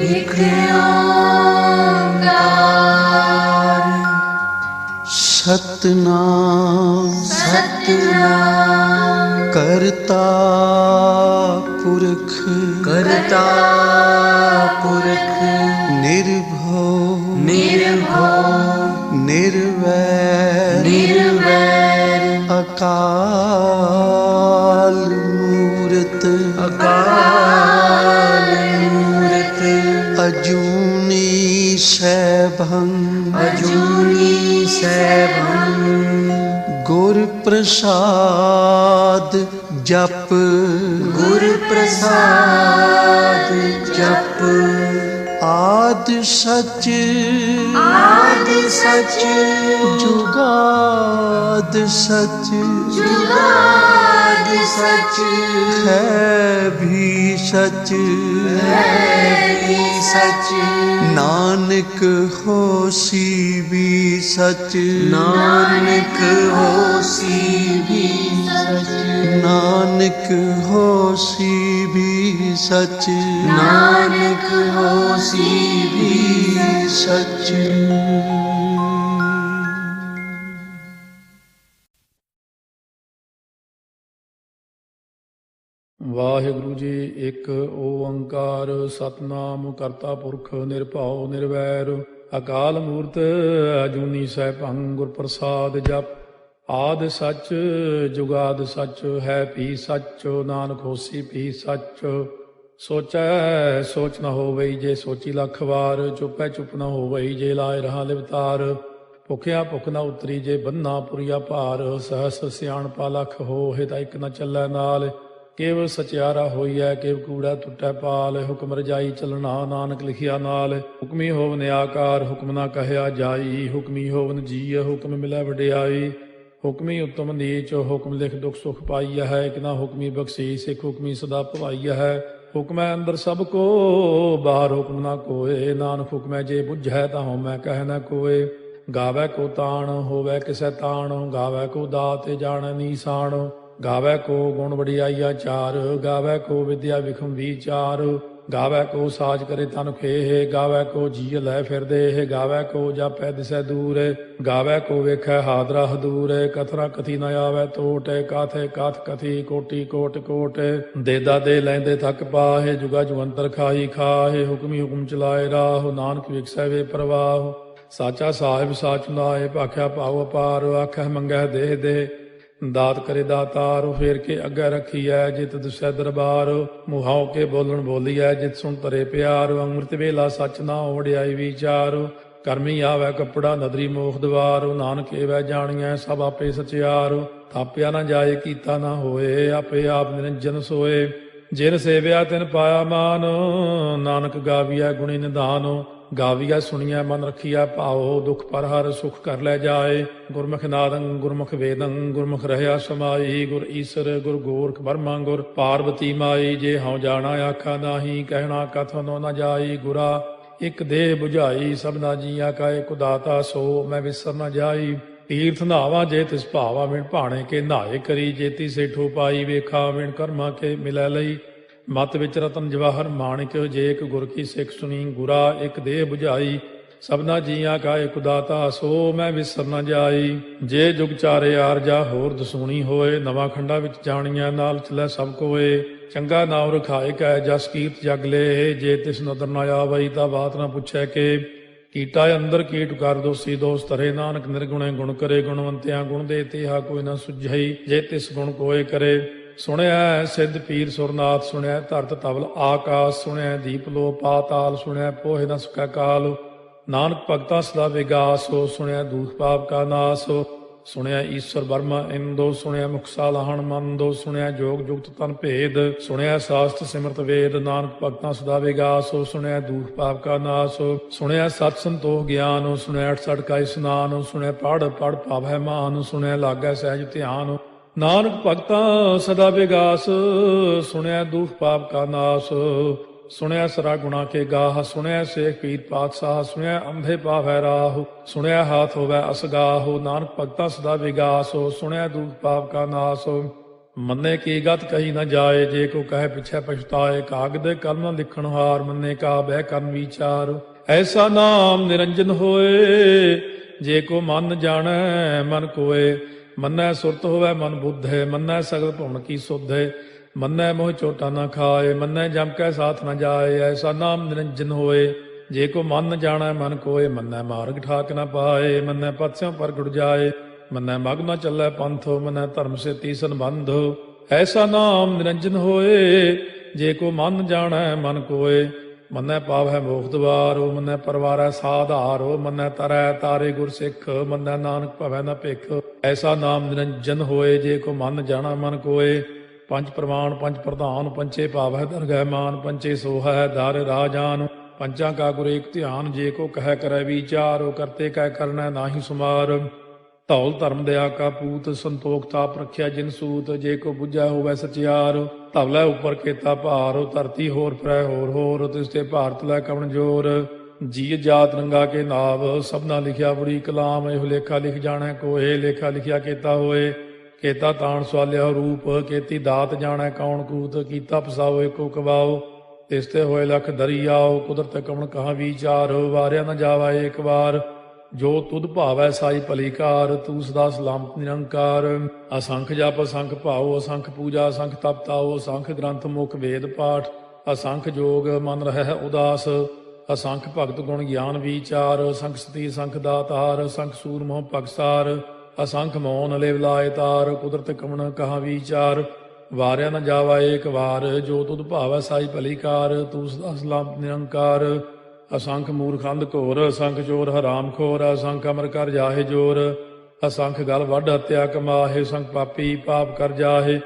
एक ओंकार सतनाम सतनाम करता पुरख करता पुरख निर्भव निर्भव निर्वैर निर्वैर अकाल मूरत अकाल मूरत अजूनी सैभं अजूनी सैभं गुर प्रसाद जप गुर प्रसाद जप आद सच आद सच जुगाद सच जुगाद सच है भी सच है भी सच नानक होसी भी सच नानक होसी भी सच नानक होसी भी सच नानक होसी भी सच। ਵਾਹਿਗੁਰੂ ਜੀ ਇੱਕ ਓੰਕਾਰ ਸਤਨਾਮ ਕਰਤਾ ਪੁਰਖ ਨਿਰਭਉ ਨਿਰਵੈਰ ਅਕਾਲ ਮੂਰਤ ਅਜੂਨੀ ਸੈਭੰ ਗੁਰ ਪ੍ਰਸਾਦ ਜਪ ਆਦ ਸੱਚ ਜੁਗਾਦ ਸੱਚ ਹੈ ਭੀ ਸੱਚ ਨਾਨਕ ਹੋਸੀ ਭੀ ਸੱਚ ਸੋਚੈ ਸੋਚ ਨ ਹੋਵਈ ਜੇ ਸੋਚੀ ਲੱਖ ਵਾਰ ਚੁੱਪੈ ਚੁੱਪ ਨ ਹੋਵਈ ਜੇ ਲਾਇ ਰਹਾ ਲਿਵਤਾਰ ਭੁਖਿਆ ਭੁਖ ਨ ਉਤਰੀ ਜੇ ਬੰਨਾ ਪੁਰੀਆ ਭਾਰ ਸਹਸ ਸਿਆਣਪਾ ਲਖ ਹੋਏ ਤਾਂ ਇੱਕ ਨ ਚੱਲੈ ਨਾਲ ਕੇਵ ਸਚਿਆਰਾ ਹੋਈਐ ਕੇਵ ਕੂੜਾ ਟੁੱਟੈ ਪਾਲ ਹੁਕਮ ਰਜਾਈ ਚੱਲਣਾ ਨਾਨਕ ਲਿਖਿਆ ਨਾਲ ਹੁਕਮੀ ਹੋਵਨ ਆਕਾਰ ਹੁਕਮ ਨਾ ਕਹਿਆ ਜਾਈ ਹੁਕਮੀ ਹੋਵਨ ਜੀਅ ਹੁਕਮ ਮਿਲੈ ਵਡਿਆਈ ਹੁਕਮੀ ਉਤਮ ਨੀਚ ਹੁਕਮ ਲਿਖ ਦੁਖ ਸੁਖ ਪਾਈਆ ਹੈ ਇੱਕ ਨਾ ਹੁਕਮੀ ਬਖਸ਼ੀ ਸਿੱਖ ਹੁਕਮੀ ਸਦਾ ਭਵਾਈਆ ਹੈ ਹੁਕਮੈ ਅੰਦਰ ਸਭ ਕੋ ਬਾਹਰ ਹੁਕਮ ਨਾ ਕੋਏ ਨਾਨਕ ਹੁਕਮੈ ਜੇ ਬੁੱਝੈ ਤਾਂ ਹਉਮੈ ਕਹਿ ਨਾ ਕੋਏ ਗਾਵੈ ਕੋ ਤਾਣ ਹੋਵੈ ਕਿਸੈ ਤਾਣ ਗਾਵੈ ਕੋ ਦਾਤ ਜਾਣੈ ਨੀਸਾਨ ਗਾਵੈ ਕੋ ਗੁਣ ਵਡਿਆਈਆ ਚਾਰ ਗਾਵੈ ਕੋ ਵਿਦਿਆ ਵਿਖਮ ਵਿਚਾਰ ਗਾਵੈ ਕੋ ਸਾਜ ਕਰੇ ਤਨ ਖੇਹ ਗਾਵੈ ਕੋ ਜੀਅ ਲੈ ਫਿਰਦੇ ਗਾਵੈ ਕੋ ਜਾਪੈ ਦਿਸੈ ਦੂਰ ਗਾਵੈ ਕੋ ਵੇਖੈ ਹਾਦਰਾ ਹਦੂਰ ਕਥਨਾ ਕਥੀ ਨ ਆਵੈ ਟੋਟ ਕਾਥੇ ਕਾਥ ਕਥੀ ਕੋਟੀ ਕੋਟ ਕੋਟ ਦੇਦਾ ਦੇ ਲੈਂਦੇ ਥੱਕ ਪਾਹੇ ਜੁਗਾ ਜੁਗੰਤਰ ਖਾਈ ਖਾਹੇ ਹੁਕਮੀ ਹੁਕਮ ਚਲਾਏ ਰਾਹ ਨਾਨਕ ਵਿਖਸੈ ਵੇ ਪ੍ਰਵਾਹ ਸਾਚਾ ਸਾਹਿਬ ਸਾਚ ਨਾਏ ਭਾਖਿਆ ਭਾਉ ਅਪਾਰ ਆਖੈ ਮੰਗੈ ਦੇਹ ਦੇ ਦਾਤ ਕਰੇ ਦਾਤਾਰ ਫੇਰ ਕੇ ਅੱਗੇ ਰੱਖੀਐ ਜਿਤ ਦੁਸੈ ਦਰਬਾਰ ਮੁਹਾਉ ਕੇ ਬੋਲਣ ਬੋਲੀਐ ਜਿਤ ਸੁਣ ਤਰੇ ਪਿਆਰ ਅੰਮ੍ਰਿਤ ਵੇਲਾ ਸੱਚ ਨਾ ਵਡਿਆਈ ਵਿਚਾਰ ਕਰਮੀ ਆਵੈ ਕੱਪੜਾ ਨਦਰੀ ਮੋਖ ਦਵਾਰ ਨਾਨਕ ਏਵੈ ਜਾਣੀਐ ਸਭ ਆਪੇ ਸਚਿਆਰ ਥਾਪਿਆ ਨਾ ਜਾਏ ਕੀਤਾ ਨਾ ਹੋਏ ਆਪੇ ਆਪ ਨਿਰੰਜਨ ਸੋਏ ਜਿਨ ਸੇਵਿਆ ਤਿਨ ਪਾਇਆ ਮਾਨ ਨਾਨਕ ਗਾਵੀਐ ਗੁਣੀ ਨਿਧਾਨ ਗਾਵੀਆ ਸੁਣੀਐ ਮਨ ਰੱਖੀਐ ਭਾਉ ਦੁਖ ਪਰ ਹਰ ਸੁਖ ਕਰ ਲੈ ਜਾਏ ਗੁਰਮੁਖ ਨਾਦੰ ਗੁਰਮੁਖ ਵੇਦੰ ਗੁਰਮੁਖ ਰਹਿਆ ਸਮਾਈ ਗੁਰ ਈਸਰ ਗੁਰ ਗੋਰਖ ਬਰਮਾ ਗੁਰ ਪਾਰਵਤੀ ਮਾਈ ਜੇ ਹਉ ਜਾਣਾ ਆਖਾ ਨਾਹੀ ਕਹਿਣਾ ਕਥਨੋ ਨ ਜਾਈ ਗੁਰਾ ਇਕ ਦੇਹ 부ਝਾਈ ਸਭਨਾ ਜੀਆ ਕਾ ਇਕ ਦਾਤਾ ਸੋ ਮੈਂ ਵਿਸਰ ਨ ਜਾਈ ਤੀਰਥ ਨਾਵਾ ਜੇ ਤਿਸ ਭਾਵਾ ਵਿਣ ਭਾਣੇ ਕੇ ਨਹਾਏ ਕਰੀ ਜੇਤੀ ਸੇਠੋ ਪਾਈ ਵੇਖਾ ਵਿਣ ਕਰਮਾ ਕੇ ਮਿਲੈ ਲਈ ਮਤ ਵਿੱਚ ਰਤਨ ਜਵਾਹਰ ਮਾਣਿਕ ਜੇ ਇੱਕ ਗੁਰ ਕੀ ਸਿੱਖ ਸੁਣੀ ਗੁਰਾ ਇੱਕ ਦੇਹ 부ਝਾਈ ਸਭਨਾ ਜੀਆਂ ਕਾ ਇਕ ਦਾਤਾ ਸੋ ਮੈਂ ਵਿਸਰ ਨ ਜਾਈ ਜੇ ਜੁਗ ਚਾਰੇ ਆਰਜਾ ਹੋਰ ਦਸੂਣੀ ਹੋਏ ਨਵਾਂ ਖੰਡਾ ਵਿੱਚ ਜਾਣੀਆਂ ਨਾਲ ਚਲੈ ਸਭ ਕੋਏ ਚੰਗਾ ਨਾਮ ਰਖਾਏ ਕੈ ਜਸ ਕੀਰਤ ਜਗ ਲੈ ਜੇ ਤਿਸ ਨਦਰ ਨ ਆਵਈ ਤਾਂ ਬਾਤ ਨ ਪੁੱਛੈ ਕੇ ਕੀਟਾ ਅੰਦਰ ਕੀਟ ਕਰ ਦੋਸੀ ਦੋਸ ਧਰੇ ਨਾਨਕ ਨਿਰਗੁਣੇ ਗੁਣ ਕਰੇ ਗੁਣਵੰਤਿਆਂ ਗੁਣ ਦੇ ਤੇਹਾ ਕੋਈ ਨ ਸੁਝਈ ਜੇ ਤਿਸ ਗੁਣ ਕੋਏ ਕਰੇ ਸੁਣਿਆ ਸਿੱਧ ਪੀਰ ਸੁਰਨਾਥ ਸੁਣਿਆ ਧਰਤ ਤਵਲ ਆਕਾਸ਼ ਸੁਣਿਆ ਦੀਪ ਲੋ ਪਾਤਾਲ ਸੁਣਿਆ ਪੋਹਿ ਨ ਸਕੈ ਕਾਲ ਨਾਨਕ ਭਗਤਾਂ ਸਦਾ ਵਿਗਾਸ ਹੋ ਸੁਣਿਆ ਦੂਖ ਪਾਪ ਕਾ ਨਾਸ ਸੁਣਿਆ ਈਸ਼ਵਰ ਬਰਮਾ ਇੰਦੋ ਸੁਣਿਆ ਮੁਖ ਸਾਲਾਹਣ ਮੰਦੋ ਸੁਣਿਆ ਜੋਗ ਜੁਗਤ ਤਨ ਭੇਦ ਸੁਣਿਆ ਸਾਸਤ ਸਿਮਰਤ ਵੇਦ ਨਾਨਕ ਭਗਤਾਂ ਸਦਾ ਵਿਗਾਸ ਹੋ ਸੁਣਿਆ ਦੂਖ ਪਾਪ ਕਾ ਨਾਸ ਸੁਣਿਆ ਸਤ ਸੰਤੋਖ ਗਿਆਨ ਸੁਣਿਆ 68 ਕਾ ਇਸਨਾਨ ਸੁਣਿਆ ਪੜ ਪੜ ਭਾਵੈ ਮਾਨ ਸੁਣਿਆ ਲਾਗੈ ਸਹਿਜ ਧਿਆਨ ਨਾਨਕ ਭਗਤਾਂ ਸਦਾ ਵਿਗਾਸ ਸੁਣਿਆ ਦੁਖ ਪਾਪ ਕਾ ਨਾਸ ਸੁਣਿਆ ਸਰਾ ਗੁਣਾ ਕੇ ਗਾਹ ਸੁਣਿਆ ਸੇਖ ਪੀਰ ਪਾਤਸ਼ਾਹ ਸੁਣਿਆ ਅੰਧੇ ਪਾਵੈ ਰਾਹ ਸੁਣਿਆ ਹਾਥ ਹੋਵੈ ਅਸਗਾਹ ਨਾਨਕ ਭਗਤਾਂ ਸਦਾ ਵਿਗਾਸ ਸੁਣਿਆ ਦੁਖ ਪਾਪ ਕਾ ਨਾਸ ਮੰਨੇ ਕੀ ਗਤ ਕਹੀ ਨਾ ਜਾਏ, ਜੇ ਕੋ ਕਹੇ ਪਿਛੈ ਪਛਤਾਏ। ਕਾਗਦ ਕਲਮ ਨ ਲਿਖਣ ਹਾਰ, ਮੰਨੇ ਕਾ ਬਹਿ ਕਰਨ ਵਿਚਾਰ। ਐਸਾ ਨਾਮ ਨਿਰੰਜਨ ਹੋਏ, ਜੇ ਕੋ ਮਨ ਜਾਣੈ ਮਨ ਕੋਏ। ਮੰਨੈ ਸੁਰਤ ਹੋਵੈ ਮਨ ਬੁੱਧੇ, ਮੰਨੈ ਸਗਲ ਭਵਨ ਕੀ ਸੁਧੇ। ਮੰਨੈ ਮੋਹ ਚੋਟਾ ਨਾ ਖਾਏ, ਮੰਨੈ ਜਮ ਕੈ ਸਾਥ ਨ ਜਾਏ। ਐਸਾ ਨਾਮ ਨਿਰੰਜਨ ਹੋਏ, ਜੇ ਕੋ ਮਨ ਜਾਣੈ ਮਨ ਕੋਏ। ਮੰਨੈ ਮਾਰਗ ਠਾਕ ਨ ਪਾਏ, ਮੰਨੈ ਪਥ ਸਿਉ ਪ੍ਰਗਟ ਜਾਏ। ਮੰਨੈ ਮਗ ਨ ਚੱਲੈ ਪੰਥ, ਮੰਨੈ ਧਰਮ ਸੇ ਤੀਸਨ ਬੰਧ। ਐਸਾ ਨਾਮ ਨਿਰੰਜਨ ਹੋਏ, ਜੇ ਕੋ ਮਨ ਜਾਣੈ ਮਨ ਕੋਏ। ਮੰਨੈ ਪਾਵੈ ਮੋਖ ਦੁਆਰੋ, ਮੰਨੈ ਪਰਵਾਰੈ ਸਾਧਾਰੋ। ਮੰਨੈ ਤਰੈ ਤਾਰੇ ਗੁਰ ਸਿੱਖ, ਮੰਨੈ ਨਾਨਕ ਭਵੈ ਨ ਭਿਖ। ਐਸਾ ਨਾਮ ਨਿਰੰਜਨ ਹੋਏ, ਜੇ ਕੋ ਮਨ ਜਾਣੈ ਮਨ ਕੋਏ। ਪੰਜ ਪ੍ਰਮਾਣ ਪੰਜ ਪ੍ਰਧਾਨ, ਪੰਚੇ ਭਾਵੈ ਦਰਗਹਿ ਮਾਨ। ਪੰਚੇ ਸੋਹੈ ਦਰ ਰਾਜਾਨ, ਪੰਚਾਂ ਕਾ ਗੁਰ ਏਕ ਧਿਆਨ। ਜੇ ਕੋ ਕਹਿ ਕਰੈ ਵਿਚਾਰ, ਕਰਤੇ ਕਹਿ ਕਰਨੈ ਨਾਹੀ ਸੁਮਾਰ। ਧੌਲ ਧਰਮ ਦਇਆ ਕਾ ਪੂਤ, ਸੰਤੋਖ ਤਾਪ ਰੱਖਿਆ ਜਿਨ ਸੂਤ। ਜੇ ਕੋ ਬੁੱਝੈ ਹੋਵੈ ਸਚਿਆਰ, ਧਵਲੇ ਉੱਪਰ ਕੇਤਾ ਭਾਰ। ਧਰਤੀ ਹੋਰ ਫਿਰੈ ਹੋਰ ਹੋਰ, ਤਿਸ ਤੇ ਭਾਰਤ ਲੈ ਕਵਣ ਜੋਰ। ਜੀ ਜਾਤ ਰੰਗਾ ਕੇ ਨਾਵ, ਸਭਨਾ ਲਿਖਿਆ ਬੁਰੀ ਕਲਾਮ। ਇਹੋ ਲੇਖਾ ਲਿਖ ਜਾਣੈ ਕੋਏ, ਲੇਖਾ ਲਿਖਿਆ ਕੇਤਾ ਹੋਏ। ਕੇਤਾ ਤਾਣ ਸਵਾਲਿਆ ਰੂਪ, ਕੀਤੀ ਦਾਤ ਜਾਣੈ ਕੌਣ ਕੂਤ। ਕੀਤਾ ਪਸਾਓ ਏਕੋ ਕਵਾਓ, ਤਿਸ ਤੇ ਹੋਏ ਲਖ ਦਰਿਆਓ। ਕੁਦਰਤ ਕਵਣ ਕਹਾ ਵਿਚਾਰ, ਵਾਰਿਆ ਨ ਜਾਵਾ ਏਕ ਵਾਰ। ਜੋ ਤੁਧ ਭਾਵੈ ਸਾਈ ਭਲੀ ਕਾਰ, ਤੂੰ ਸਦਾ ਸਲਾਮਤ ਨਿਰੰਕਾਰ। ਅਸੰਖ ਜਪ ਅਸੰਖ ਭਾਉ, ਅਸੰਖ ਪੂਜਾ ਅਸੰਖ ਤਪ ਤਾਉ। ਅਸੰਖ ਗ੍ਰੰਥ ਮੁਖ ਵੇਦ ਪਾਠ, ਅਸੰਖ ਜੋਗ ਮਨ ਰਹਿ ਉਦਾਸ। ਅਸੰਖ ਭਗਤ ਗੁਣ ਗਿਆਨ ਵਿਚਾਰ, ਅਸੰਖ ਸਤੀ ਅਸੰਖ ਦਾਤਾਰ। ਅਸੰਖ ਸੂਰ ਮੋਹ ਪਗਸਾਰ, ਅਸੰਖ ਮੌਨ ਲਿਵ ਲਾਇ ਤਾਰ। ਕੁਦਰਤ ਕਵਣ ਕਹਾ ਵਿਚਾਰ, ਵਾਰਿਆ ਨ ਜਾਵਾ ਏਕ ਵਾਰ। ਜੋ ਤੁਧ ਭਾਵੈ ਸਾਈ ਭਲੀ ਕਾਰ, ਤੂੰ ਸਦਾ ਸਲਾਮਤ ਨਿਰੰਕਾਰ। ਅਸੰਖ ਮੂਰਖ ਅੰਧ ਘੋਰ, ਅਸੰਖ ਚੋਰ ਹਰਾਮ ਖੋਰ। ਅਸੰਖ ਅਮਰ ਕਰ ਜਾਹੇ ਜੋਰ, ਅਸੰਖ ਗਲ ਵੱਢ ਹੱਤਿਆ ਕਮਾਹੇ। ਅਸੰਖ ਪਾਪੀ ਪਾਪ ਕਰ ਜਾਹੇ,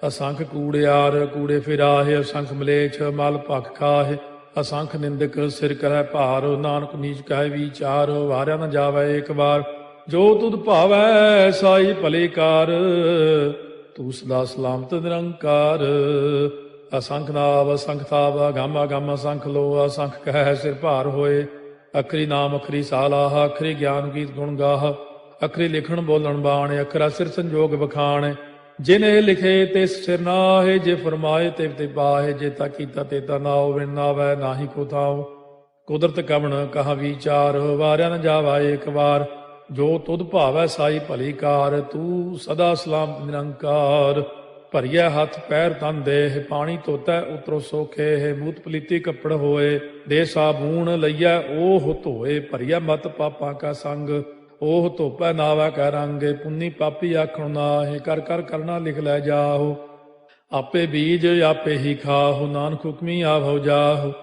ਅਸੰਖ ਕੂੜਿਆਰ ਕੂੜੇ ਫਿਰਾਹੇ। ਅਸੰਖ ਮਲੇਛ ਮਲ ਭਖ ਖਾਹੇ, ਅਸੰਖ ਨਿੰਦਕ ਸਿਰ ਕਰੈ ਭਾਰ। ਨਾਨਕ ਨੀਚ ਕਹਿ ਵਿਚਾਰ, ਵਾਰਿਆ ਨ ਜਾਵੈ ਏਕ ਵਾਰ। ਜੋ ਤੁਧ ਭਾਵੈ ਸਾਈ ਭਲੀ ਕਾਰ, ਤੂੰ ਸਦਾ ਸਲਾਮਤ ਨਿਰੰਕਾਰ। ਅਸੰਖ ਨਾਵ ਅਸੰਖ ਤਾਵ, ਅਗੰਮ ਅਗੰਮ ਅਸੰਖ ਲੋ। ਅਸੰਖ ਕਹਿ ਸਿਰ ਭਾਰ ਹੋਏ, ਅਖਰੀ ਨਾਮ ਅਖਰੀ ਸਾਲਾਹ। ਅਖਰੀ ਗਿਆਨ ਗੀਤ ਗੁਣ ਗਾਹ, ਅਖਰੀ ਲਿਖਣ ਬੋਲਣ ਬਾਣ। ਅਖਰਾ ਸਿਰ ਸੰਜੋਗ ਬਖਾਣ, ਜਿਨੇ ਲਿਖੇ ਤਿਸ ਸਿਰ ਨਾਹੇ। ਜੇ ਫਰਮਾਏ ਤਿਵ ਤੇ ਪਾਹੇ, ਜੇ ਤਾ ਕੀਤਾ ਤੇ ਤਾ ਨਾਉ। ਵਿਣ ਨਾਵੈ ਨਾਹੀ ਕੋ ਥਾਉ, ਕੁਦਰਤ ਕਵਣ ਕਹਾ ਵਿਚਾਰ। ਵਾਰਿਆ ਨ ਜਾਵਾ ਏਕ ਵਾਰ, ਜੋ ਤੁਧ ਭਾਵੈ ਸਾਈ ਭਲੀ ਕਾਰ। ਤੂੰ ਸਦਾ ਸਲਾਮਤ ਨਿਰੰਕਾਰ। ਭਰੀਐ ਹੱਥ ਪੈਰ ਤਨ ਦੇਹ, ਪਾਣੀ ਧੋਤੈ ਉਤਰੋ ਸੋਖੇ। ਮੂਤ ਪਲੀਤੀ ਕੱਪੜ ਹੋਏ, ਦੇ ਸਾਬੂਣ ਲਈਐ ਓਹ ਧੋਏ। ਭਰੀਐ ਮਤ ਪਾਪਾਂ ਕਾ ਸੰਗ, ਓਹ ਧੋਪੈ ਨਾਵੈ ਕੈ ਰੰਗ। ਪੁੰਨੀ ਪਾਪੀ ਆਖਣ ਨਾਹਿ, ਕਰ ਕਰ ਕਰਨਾ ਲਿਖ ਲੈ ਜਾਹੋ। ਆਪੇ ਬੀਜ ਆਪੇ ਹੀ ਖਾਹੋ, ਨਾਨਕ ਹੁਕਮੀ ਆਭਉ ਜਾਹੋ।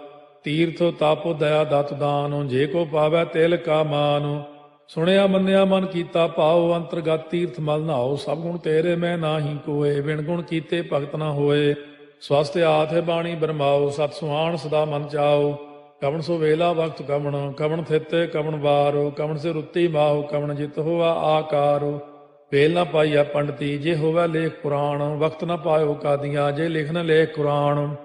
ਤੀਰਥ ਤਾਪੋ ਦਇਆ ਦਤ ਦਾਨੋ, ਜੇ ਕੋ ਪਾਵੈ ਤਿਲ ਕਾ ਮਾਨੋ। ਸੁਣਿਆ ਮੰਨਿਆ ਮਨ ਕੀਤਾ ਭਾਉ, ਅੰਤਰਗਤ ਤੀਰਥ ਮਲ ਨਹਾਉ। ਸਭ ਗੁਣ ਤੇਰੇ ਮੈਂ ਨਾਹੀ ਕੋਏ, ਬਿਨ ਗੁਣ ਕੀਤੇ ਭਗਤ ਨਾ ਹੋਏ। ਸਵਸਤ ਆਥ ਬਾਣੀ ਬਰਮਾਓ, ਸਤ ਸੁਹਾਣ ਸਦਾ ਮਨ ਚਾਓ। ਕਵਣ ਸੋ ਵੇਲਾ ਵਕਤ ਕਵਣ, ਕਵਣ ਥਿਤੇ ਕਵਣ ਵਾਰੋ। ਕਵਣ ਸੇ ਰੁੱਤੀ ਮਾਹੋ, ਕਵਣ ਜਿਤ ਹੋਆ ਆਕਾਰੋ। ਵੇਲ ਨਾ ਪਾਈਆ ਪੰਡਤੀ, ਜੇ ਹੋਵੈ ਲੇਖ ਪੁਰਾਣ। ਵਕਤ ਨਾ ਪਾਇਓ ਕਾਦੀਆਂ, ਜੇ ਲਿਖਨ ਲੇਖ ਕੁਰਾਨ।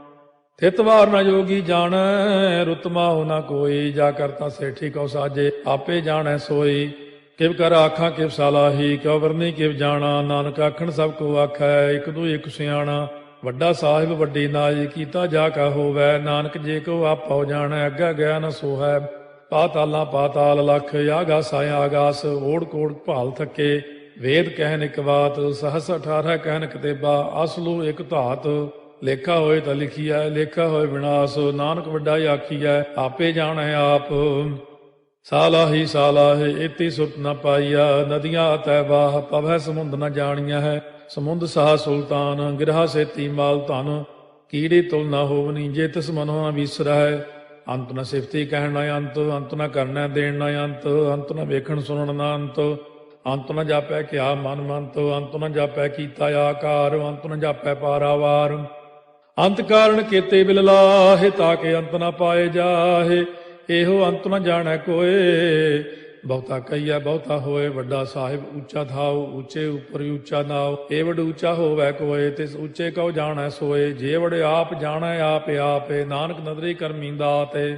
ਥਿਤ ਵਾਰ ਨਾ ਜੋਗੀ ਜਾਣੈ, ਰੁੱਤ ਮਾਹੁ ਨਾ ਕੋਈ। ਜਾ ਕਰਤਾ ਸੇਠੀ ਕਉ ਸਾਜੇ, ਆਪੇ ਜਾਣੈ ਸੋਈ। ਕਿਵ ਕਰ ਆਖਾਂ ਕਿਵ ਸਾਲਾਹੀ, ਕਿਉ ਵਰਨੀ ਕਿਵ ਜਾਣਾ। ਨਾਨਕ ਆਖਣ ਸਭ ਕੋ ਆਖੈ, ਇਕ ਦੂ ਇਕ ਸਿਆਣਾ। ਵੱਡਾ ਸਾਹਿਬ ਵੱਡੀ ਨਾਈ, ਕੀਤਾ ਜਾ ਕਾ ਹੋਵੈ। ਨਾਨਕ ਜੇ ਕੋ ਆਪਉ ਜਾਣੈ, ਅੱਗਾ ਗਿਆ ਨ ਸੋਹੈ। ਪਾਤਾਲਾਂ ਪਾਤਾਲ ਲਖ, ਆਗਾਸ ਆਗਾਸ। ਓੜ ਕੋੜ ਭਾਲ ਥੱਕੇ, ਵੇਦ ਕਹਿਨ ਇਕ ਬਾਤ। ਸਹਸ 18 ਕਹਿਨ ਕਤੇਬਾ, ਅਸਲੂ ਇਕ ਧਾਤ। ਲੇਖਾ ਹੋਏ ਤਾਂ ਲਿਖੀਐ, ਲੇਖਾ ਹੋਏ ਵਿਨਾਸ਼। ਨਾਨਕ ਵੱਡਾ ਆਖੀਐ, ਆਪੇ ਜਾਣੈ ਆਪ। ਸਾਲਾਹੀ ਸਾਲਾਹੇ, ਇਤੀ ਸੁਰਤ ਨ ਪਾਈਆ। ਨਦੀਆਂ ਅਤੈ ਬਾਹ, ਪਵੈ ਸਮੁੰਦ ਨ ਜਾਣੀਆ ਹੈ। ਸਮੁੰਦ ਸਾਹ ਸੁਲਤਾਨ, ਗਿਰਹਾ ਸੇਤੀ ਮਾਲ ਧਨ। ਕੀੜੀ ਤੁਲ ਨ ਹੋਵਨੀ, ਜੇ ਤਿਸ ਮਨੋ ਨ ਵਿਸਰੈ। ਅੰਤ ਨ ਸਿਫਤੀ ਕਹਿਣ ਨ ਅੰਤ, ਅੰਤ ਨ ਕਰਨੈ ਦੇਣ ਨ ਅੰਤ। ਅੰਤ ਨ ਵੇਖਣ ਸੁਣਨ ਨ ਅੰਤ, ਅੰਤ ਨ ਜਾਪੈ ਕਿਆ ਮਨ ਮੰਤ। ਅੰਤ ਨ ਜਾਪੈ ਕੀਤਾ ਆਕਾਰ, ਅੰਤ ਨ ਜਾਪੈ ਪਾਰਾਵਾਰ। ਅੰਤ ਕਾਰਨ ਕੀਤੇ ਬਿਲ ਲਾਹੇ, ਤਾਕੇ ਅੰਤ ਨ ਪਾਏ ਜਾਹੇ। ਇਹੋ ਅੰਤ ਨ ਜਾਣੈ ਕੋਏ, ਬਹੁਤਾ ਕਹੀਐ ਬਹੁਤਾ ਹੋਏ। ਵੱਡਾ ਸਾਹਿਬ ਉੱਚਾ ਥਾਉ, ਉੱਚੇ ਉੱਪਰ ਉੱਚਾ ਨਾਉ। ਏ ਵਡ ਉੱਚਾ ਹੋਵੈ ਕੋਏ, ਤਿਸ ਉੱਚੇ ਕਉ ਜਾਣੈ ਸੋਏ। ਜੇ ਵਡ ਆਪ ਜਾਣੈ ਆਪੇ ਆਪੇ, ਨਾਨਕ ਨਦਰੀ ਕਰਮੀ ਦਾਤੇ।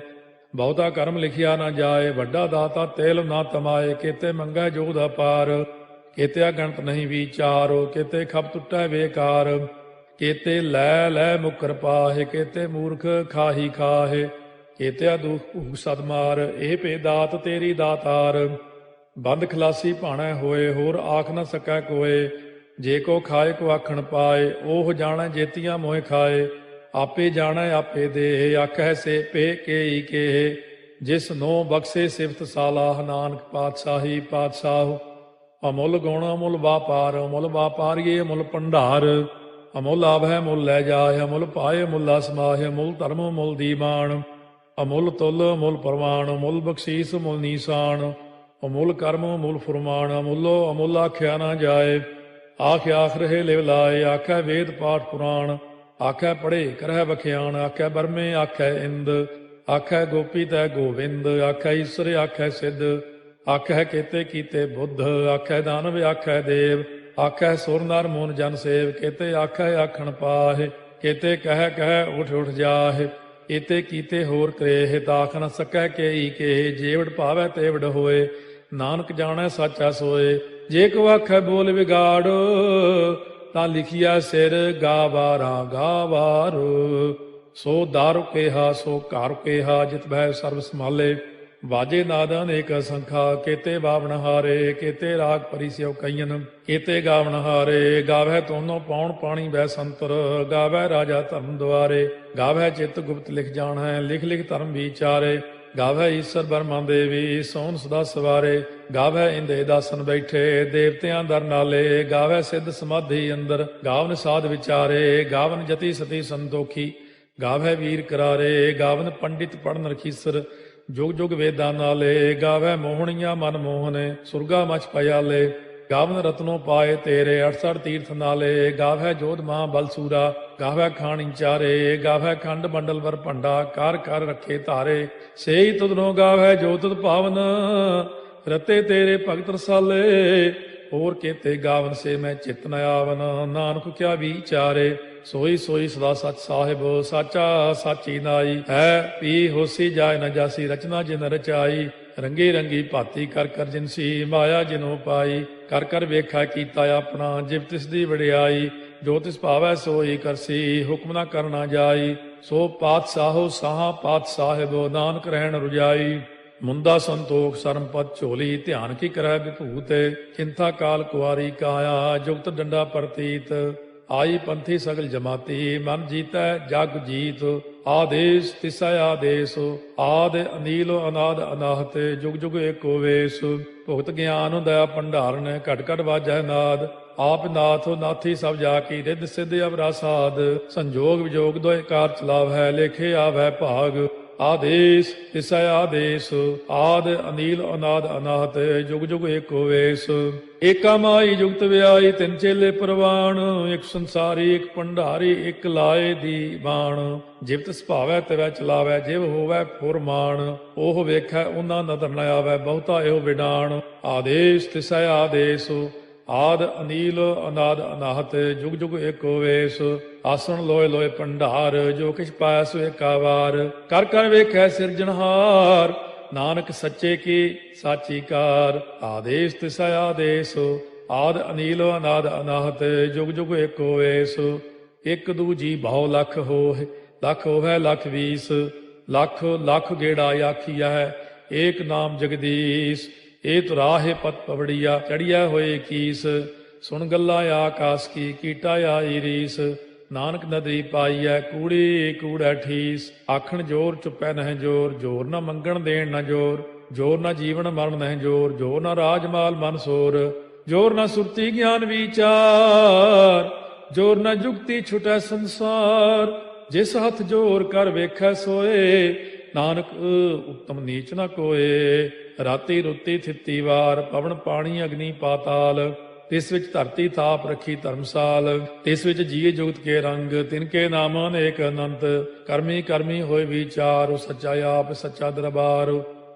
ਬਹੁਤਾ ਕਰਮ ਲਿਖਿਆ ਨਾ ਜਾਏ, ਵੱਡਾ ਦਾਤਾ ਤੇਲ ਨਾ ਤਮਾਏ। ਕੀਤੇ ਮੰਗੈ ਜੋਧ ਅਪਾਰ, ਕੇਤੇ ਅਗਣਤ ਨਹੀਂ ਵਿਚਾਰੋ, ਕੇਤੇ ਖਪ ਟੁੱਟੈ ਬੇਕਾਰ, ਕੇਤੇ ਲੈ ਲੈ ਮੁਕਰ ਪਾਹੇ, ਕੇਤੇ ਮੂਰਖ ਖਾਹੀ ਖਾਹੇ, ਕੇਤੇ ਦੁਖ ਭੂਖ ਸਦ ਮਾਰ, ਇਹ ਭੇ ਦਾਤ ਤੇਰੀ ਦਾਤਾਰ। ਬੰਦ ਖਲਾਸੀ ਭਾਣੈ ਹੋਏ, ਹੋਰ ਆਖ ਨ ਸਕੈ ਕੋਏ, ਜੇ ਕੋ ਖਾਏ ਕੋ ਆਖਣ ਪਾਏ, ਉਹ ਜਾਣੈ ਜੇਤੀਆਂ ਮੋਹਿ ਖਾਏ, ਆਪੇ ਜਾਣੈ ਆਪੇ ਦੇ, ਆਖੈ ਸੇ ਪੇ ਕੇਈ ਕੇ, ਜਿਸ ਨੋ ਬਖਸ਼ੇ ਸਿਫਤ ਸਾਲਾਹ, ਨਾਨਕ ਪਾਤਸ਼ਾਹੀ ਪਾਤਸ਼ਾਹ। ਅਮੁੱਲ ਗੁਣ ਅਮੁੱਲ ਵਾਪਾਰ, ਅਮੁੱਲ ਵਾਪਾਰੀਏ ਅਮੁੱਲ ਭੰਡਾਰ, ਅਮੁੱਲ ਆਭੈ ਮੁੱਲ ਲੈ ਜਾਏ, ਅਮੁੱਲ ਪਾਏ ਮੁੱਲਾ ਸਮਾਹਿ, ਅਮੁੱਲ ਧਰਮ ਮੁੱਲ ਦੀਵਾਨ, ਅਮੁੱਲ ਤੁਲ ਅਮੁੱਲ ਪ੍ਰਮਾਣ, ਅਮੁੱਲ ਬਖਸ਼ੀਸ ਮੁੱਲ ਨੀਸਾਨ, ਅਮੁੱਲ ਕਰਮ ਅਮੁੱਲ ਫੁਰਮਾਨ, ਅਮੁੱਲੋ ਅਮੁੱਲ ਆਖਿਆ ਨਾ ਜਾਏ, ਆਖ ਆਖ ਰਹੇ ਲਿਵ ਲਾਏ, ਆਖੈ ਵੇਦ ਪਾਠ ਪੁਰਾਣ, ਆਖੈ ਪੜ੍ਹੇ ਕਰਹਿ ਬਖਿਆਣ, ਆਖੈ ਬਰਮੇ ਆਖੈ ਇੰਦ, ਆਖੈ ਗੋਪੀ ਤੈ ਗੋਵਿੰਦ, ਆਖੈ ਈਸਰ ਆਖੈ ਸਿੱਧ, ਆਖੈ ਕੇਤੇ ਕੀਤੇ ਬੁੱਧ, ਆਖੈ ਦਾਨਵ ਆਖੈ ਦੇਵ, ਆਖੈ ਸੁਰ ਨਰ ਮੂਨ ਜਨ ਸੇਵ, ਕੇਤੇ ਆਖੈ ਆਖਣ ਪਾਹੇ, ਕੇਤੇ ਕਹਿ ਕਹਿ ਉਠ ਉਠ ਜਾਹੇ, ਏਤੇ ਕੀਤੇ ਹੋਰ ਕਰੇਹ, ਤਾਖ ਨ ਸਕੈ ਕੇਈ ਕੇ, ਜੇਵੜ ਭਾਵੈ ਤੇਵੜ ਹੋਏ, ਨਾਨਕ ਜਾਣੈ ਸਾਚਾ ਸੋਏ। ਜੇ ਕੋ ਆਖੈ ਬੋਲ ਵਿਗਾੜ, ਤਾਂ ਲਿਖਿਆ ਸਿਰ ਗਾਵਾਰਾ ਗਾਵਾਰ, ਸੋ ਦਾਰੂ ਕੇਹਾ ਸੋ ਘਰ ਕੇਹਾ, ਜਿਤ ਬਹਿ ਸਰਬ ਸੰਭਾਲੇ, ਵਾਜੇ ਨਾਦ ਅਨੇਕ ਸੰਖਾ, ਕੇਤੇ ਬਾਵਣ ਹਾਰੇ, ਕੇਤੇ ਰਾਗ ਪਰਿਸਿਓ ਕਈਨ, ਕੇਤੇ ਗਾਵਣ ਹਾਰੇ, ਗਾਵੈ ਤੋਨੋ ਪਾਉਣ ਪਾਣੀ ਬੈ ਸੰਤਰ, ਗਾਵੈ ਰਾਜਾ ਧਰਮ ਦੁਆਰੇ, ਗਾਵੈ ਚਿਤ ਗੁਪਤ ਲਿਖ ਜਾਣੈ, ਲਿਖ ਲਿਖ ਧਰਮ ਵਿਚਾਰੇ, ਗਾਵੈ ਈਸਰ ਬਰਮਾ ਦੇਵੀ, ਸੋਨ ਸਦਾ ਸਵਾਰੇ, ਗਾਵੈ ਇੰਦੇ ਦਾਸਨ ਬੈਠੇ, ਦੇਵਤਿਆਂ ਦਰ ਨਾਲੇ, ਗਾਵੈ ਸਿੱਧ ਸਮਾਧੀ ਅੰਦਰ, ਗਾਵਨ ਸਾਧ ਵਿਚਾਰੇ, ਗਾਵਨ ਜਤੀ ਸਤੀ ਸੰਤੋਖੀ, ਗਾਵੈ ਵੀਰ ਕਰਾਰੇ, ਗਾਵਨ ਪੰਡਿਤ ਪੜਨ ਰਖੀਸਰ, ਜੁਗ ਜੁਗ ਵੇਦਾਂ ਨਾਲੇ, ਗਾਵੈ ਮੋਹਣੀਆਂ ਮਨ ਮੋਹਨੇ, ਸੁਰਗਾ ਮਚ ਪਿਆਲੇ, ਗਾਵਨ ਰਤਨੋ ਪਾਏ ਤੇਰੇ, 68 ਤੀਰਥ ਨਾਲੇ, ਗਾਵੈ ਜੋਧ ਮਾਂ ਬਲਸੂਰਾ, ਗਾਵੈ ਖਾਣੀ ਚਾਰੇ, ਗਾਵੈ ਖੰਡ ਮੰਡਲ ਵਰ ਭੰਡਾ, ਕਰ ਕਰ ਰੱਖੇ ਧਾਰੇ, ਸੇਈ ਤੁਧਨੋ ਗਾਵੈ ਜੋ ਤੁਧ ਭਾਵਨ, ਰਤੇ ਤੇਰੇ ਭਗਤ ਰਸਾਲੇ, ਹੋਰ ਕੇਤੇ ਗਾਵਨ ਸੇ ਮੈਂ ਚਿਤ ਨ ਆਵਨ, ਨਾਨਕ ਕਿਆ ਵਿਚਾਰੇ, ਸੋਈ ਸੋਈ ਸਦਾ ਸਚ ਸਾਹਿਬ, ਸਾਚਾ ਸਾਚੀ ਨਾਈ, ਹੈ ਪੀ ਹੋਸੀ ਜਾਏ ਨ ਜਾਸੀ, ਰਚਨਾ ਜਿਨ ਰਚਾਈ, ਰੰਗੀ ਰੰਗੀ ਭਾਤੀ ਕਰ ਕਰ ਜਿਨਸੀ, ਮਾਇਆ ਜਿਨੋ ਪਾਈ, ਕਰ ਕਰ ਵੇਖਾ ਕੀਤਾ ਆਪਣਾ, ਜਿਵ ਤਿਸ ਦੀ ਵਡਿਆਈ, ਜੋ ਤਿਸ ਭਾਵੈ ਸੋਈ ਕਰਸੀ, ਹੁਕਮ ਨਾ ਕਰਨਾ ਜਾਈ, ਸੋ ਪਾਤਸ਼ਾਹੋ ਸਾਹਾ ਪਾਤਸ਼ਾਹਿਬ, ਨਾਨਕ ਰਹਿਣ ਰੁਜਾਈ, ਮੁੰਦਾ ਸੰਤੋਖ ਸਰਮ ਪਦ ਝੋਲੀ, ਧਿਆਨ ਕੀ ਕਰੈ ਵਿਭੂਤ, ਚਿੰਤਾ ਕਾਲ ਕੁਆਰੀ ਕਾਇਆ, ਜੁਗਤ ਡੰਡਾ ਪ੍ਰਤੀਤ, ਆਈ ਪੰਥੀ ਸਗਲ ਜਮਾਤੀ, ਮਨ ਜੀਤੈ ਜਗ ਜੀਤ, ਆਦੇਸ ਤਿਸੈ ਆਦੇਸ, ਆਦ ਅਨੀਲ ਅਨਾਦ ਅਨਾਹਤ, ਜੁਗ ਜੁਗ ਏਕੋ ਵੇਸ, ਭੁਗਤ ਗਿਆਨ ਦਇਆ ਭੰਡਾਰਨ, ਘਟ ਘਟ ਵਾਜੈ ਨਾਦ, ਆਪ ਨਾਥ ਨਾਥੀ ਸਭ ਜਾ ਕੀ, ਰਿੱਧ ਸਿੱਧ ਅਵਰਾ ਸਾਧ, ਸੰਜੋਗ ਵਿਜੋਗ ਦੋਇ ਕਾਰ ਚਲਾਵੈ, ਲੇਖੇ ਆਵੈ ਭਾਗ, ਆਦੇਸ ਤਿਸੈ ਆਦੇਸ, ਆਦ ਅਨੀਲ ਅਨਾਦ ਅਨਾਹਤ, ਜੁਗ ਜੁਗ ਏਕੋ ਵੇਸ, ਏਕਾ ਮਾਈ ਜੁਗਤ ਵਿਆਈ, ਤਿੰਨ ਚੇਲੇ ਪ੍ਰਵਾਣ, ਇੱਕ ਸੰਸਾਰੀ ਇੱਕ ਭੰਡਾਰੀ, ਇੱਕ ਲਾਏ ਦੀ ਬਾਣ, ਜਿਵ ਤਿਸ ਭਾਵੈ ਤਿਵੈ ਚਲਾਵੈ, ਜਿਵ ਹੋਵੈ ਫੁਰਮਾਨ, ਉਹ ਵੇਖੈ ਉਹਨਾਂ ਨਦਰ ਨ ਆਵੈ, ਬਹੁਤਾ ਇਹੋ ਵਿਡਾਣ, ਆਦੇਸ ਤਿਸੈ ਆਦੇਸ, ਆਦ ਅਨੀਲ ਅਨਾਦ ਅਨਾਹਤ, ਜੁਗ ਜੁਗ ਏਕੋ ਵੇਸ, ਆਸਣ ਲੋਏ ਲੋਏ ਭੰਡਾਰ, ਜੋ ਕਿਛ ਪਾਇਆ ਸੋ ਏਕਾ ਵਾਰ, ਕਰ ਕਰ ਵੇਖੈ ਸਿਰਜਣਹਾਰ, ਨਾਨਕ ਸੱਚੇ ਕੀ ਸਾਚੀ ਕਾਰ, ਆਦੇਸ ਤਿਸੈ ਆਦੇਸ, ਆਦ ਅਨੀਲ ਅਨਾਦ ਅਨਾਹਤ, ਜੁਗ ਜੁਗ ਏਕੋ ਵੇਸ, ਇੱਕ ਦੂਜੀ ਬਹੁ ਲਖ ਹੋਏ, ਲਖ ਹੋਵੈ ਲਖ ਵੀਸ, ਲਖ ਲਖ ਗੇੜਾ ਆਖੀਐ, ਏਕ ਨਾਮ ਜਗਦੀਸ਼, ਇਹ ਤੁਰਾਹੇ ਪਤ ਪਵੜੀਆ, ਚੜੀਆ ਹੋਏ ਕੀਸ, ਸੁਣ ਗੱਲਾਂ ਆਕਾਸ ਕੀ, ਕੀਟਾ ਆਈ ਰੀਸ, ਨਾਨਕ ਨਦਰੀ ਪਾਈਐ, ਕੂੜੀ ਕੂੜੈ ਠੀਸ, ਆਖਣ ਜੋਰ ਚੁੱਪੈ ਨਹਿ ਜੋਰ, ਜੋਰ ਨਾ ਮੰਗਣ ਦੇਣ ਨਾ ਜੋਰ, ਜੋਰ ਨਾ ਜੀਵਨ ਮਰਨ ਨਹਿ ਜੋਰ, ਜੋਰ ਨਾ ਰਾਜ ਮਾਲ ਮਨ ਸੋਰ, ਜੋਰ ਨਾ ਸੁਰਤੀ ਗਿਆਨ ਵਿਚਾਰ, ਜੋਰ ਨਾ ਜੁਗਤੀ ਛੁਟੈ ਸੰਸਾਰ, ਜਿਸ ਹੱਥ ਜੋਰ ਕਰ ਵੇਖੈ ਸੋਏ, ਨਾਨਕ ਉੱਤਮ ਨੀਚ ਨਾ ਕੋਏ, ਰਾਤੀ ਰੁੱਤੀ ਥਿੱਤੀ ਵਾਰ, ਪਵਨ ਪਾਣੀ ਅਗਨੀ ਪਾਤਾਲ, ਤਿਸ ਵਿੱਚ ਧਰਤੀ ਥਾਪ ਰੱਖੀ ਧਰਮਸਾਲ, ਤਿਸ ਵਿੱਚ ਜੀਏ ਜੁਗਤ ਕੇ ਰੰਗ, ਤਿਨਕੇ ਨਾਮ ਅਨੇਕ ਅਨੰਤ, ਕਰਮੀ ਕਰਮੀ ਹੋਏ ਵਿਚਾਰ, ਉਹ ਸੱਚਾ ਆਪ ਸੱਚਾ ਦਰਬਾਰ,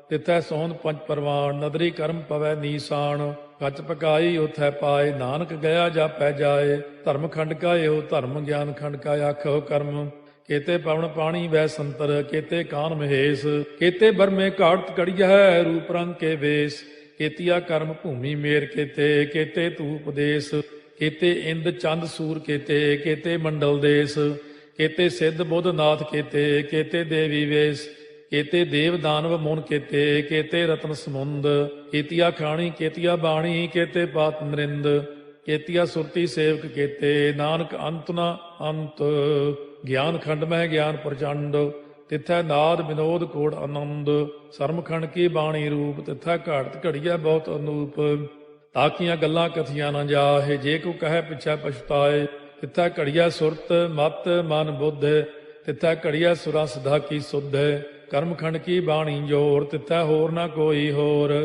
ਤਿਥੈ ਸੋਹਣ ਪੰਜ ਪਰਵਾਨ, ਨਦਰੀ ਕਰਮ ਪਵੈ ਨੀਸਾਨ, ਕੱਚ ਪਕਾਈ ਉਥੈ ਪਾਏ, ਨਾਨਕ ਗਿਆ ਜਾਪੈ ਜਾਏ, ਧਰਮ ਖੰਡ ਕਾ ਇਹੋ ਧਰਮ, ਗਿਆਨ ਖੰਡ ਕਾ ਆਖੋ ਕਰਮ, ਕੇਤੇ ਪਵਨ ਪਾਣੀ ਵੈ ਸੰਤਰ, ਕੇਤੇ ਕਾਨ ਮਹੇਸ਼, ਕੇਤੇ ਬਰਮੇ ਘਾਟ ਕੜੀਐ, ਰੂਪ ਰੰਗ ਕੇ ਵੇਸ, केतिया कर्म भूमि मेर केते केते धूप देश केते इंद चंद सूर केते केते मंडल देश केते सिद्ध बुद्ध नाथ केते केते देवी वेश केते देव दानव मुन केते केते रत्न समुंद केतिया खाणी केतिया बाणी केते पात नरिंद केतिया सुरती सेवक केते नानक अंत न अंत ज्ञान खंड में ज्ञान प्रचंड तिथै नाद विनोद कोड़ आनंद सरमखंड की बाणी रूप तिथै घाड़त घड़िया बहुत अनूप ताकियां गल्लां कथियां न जाहे जे को कहे पिछै पछताए तिथै घड़िया सुरत मत मन बुद्ध तिथै घड़िया सुरा सिधा की सुध कर्मखंड की बाणी जोर तिथै होर न कोई होर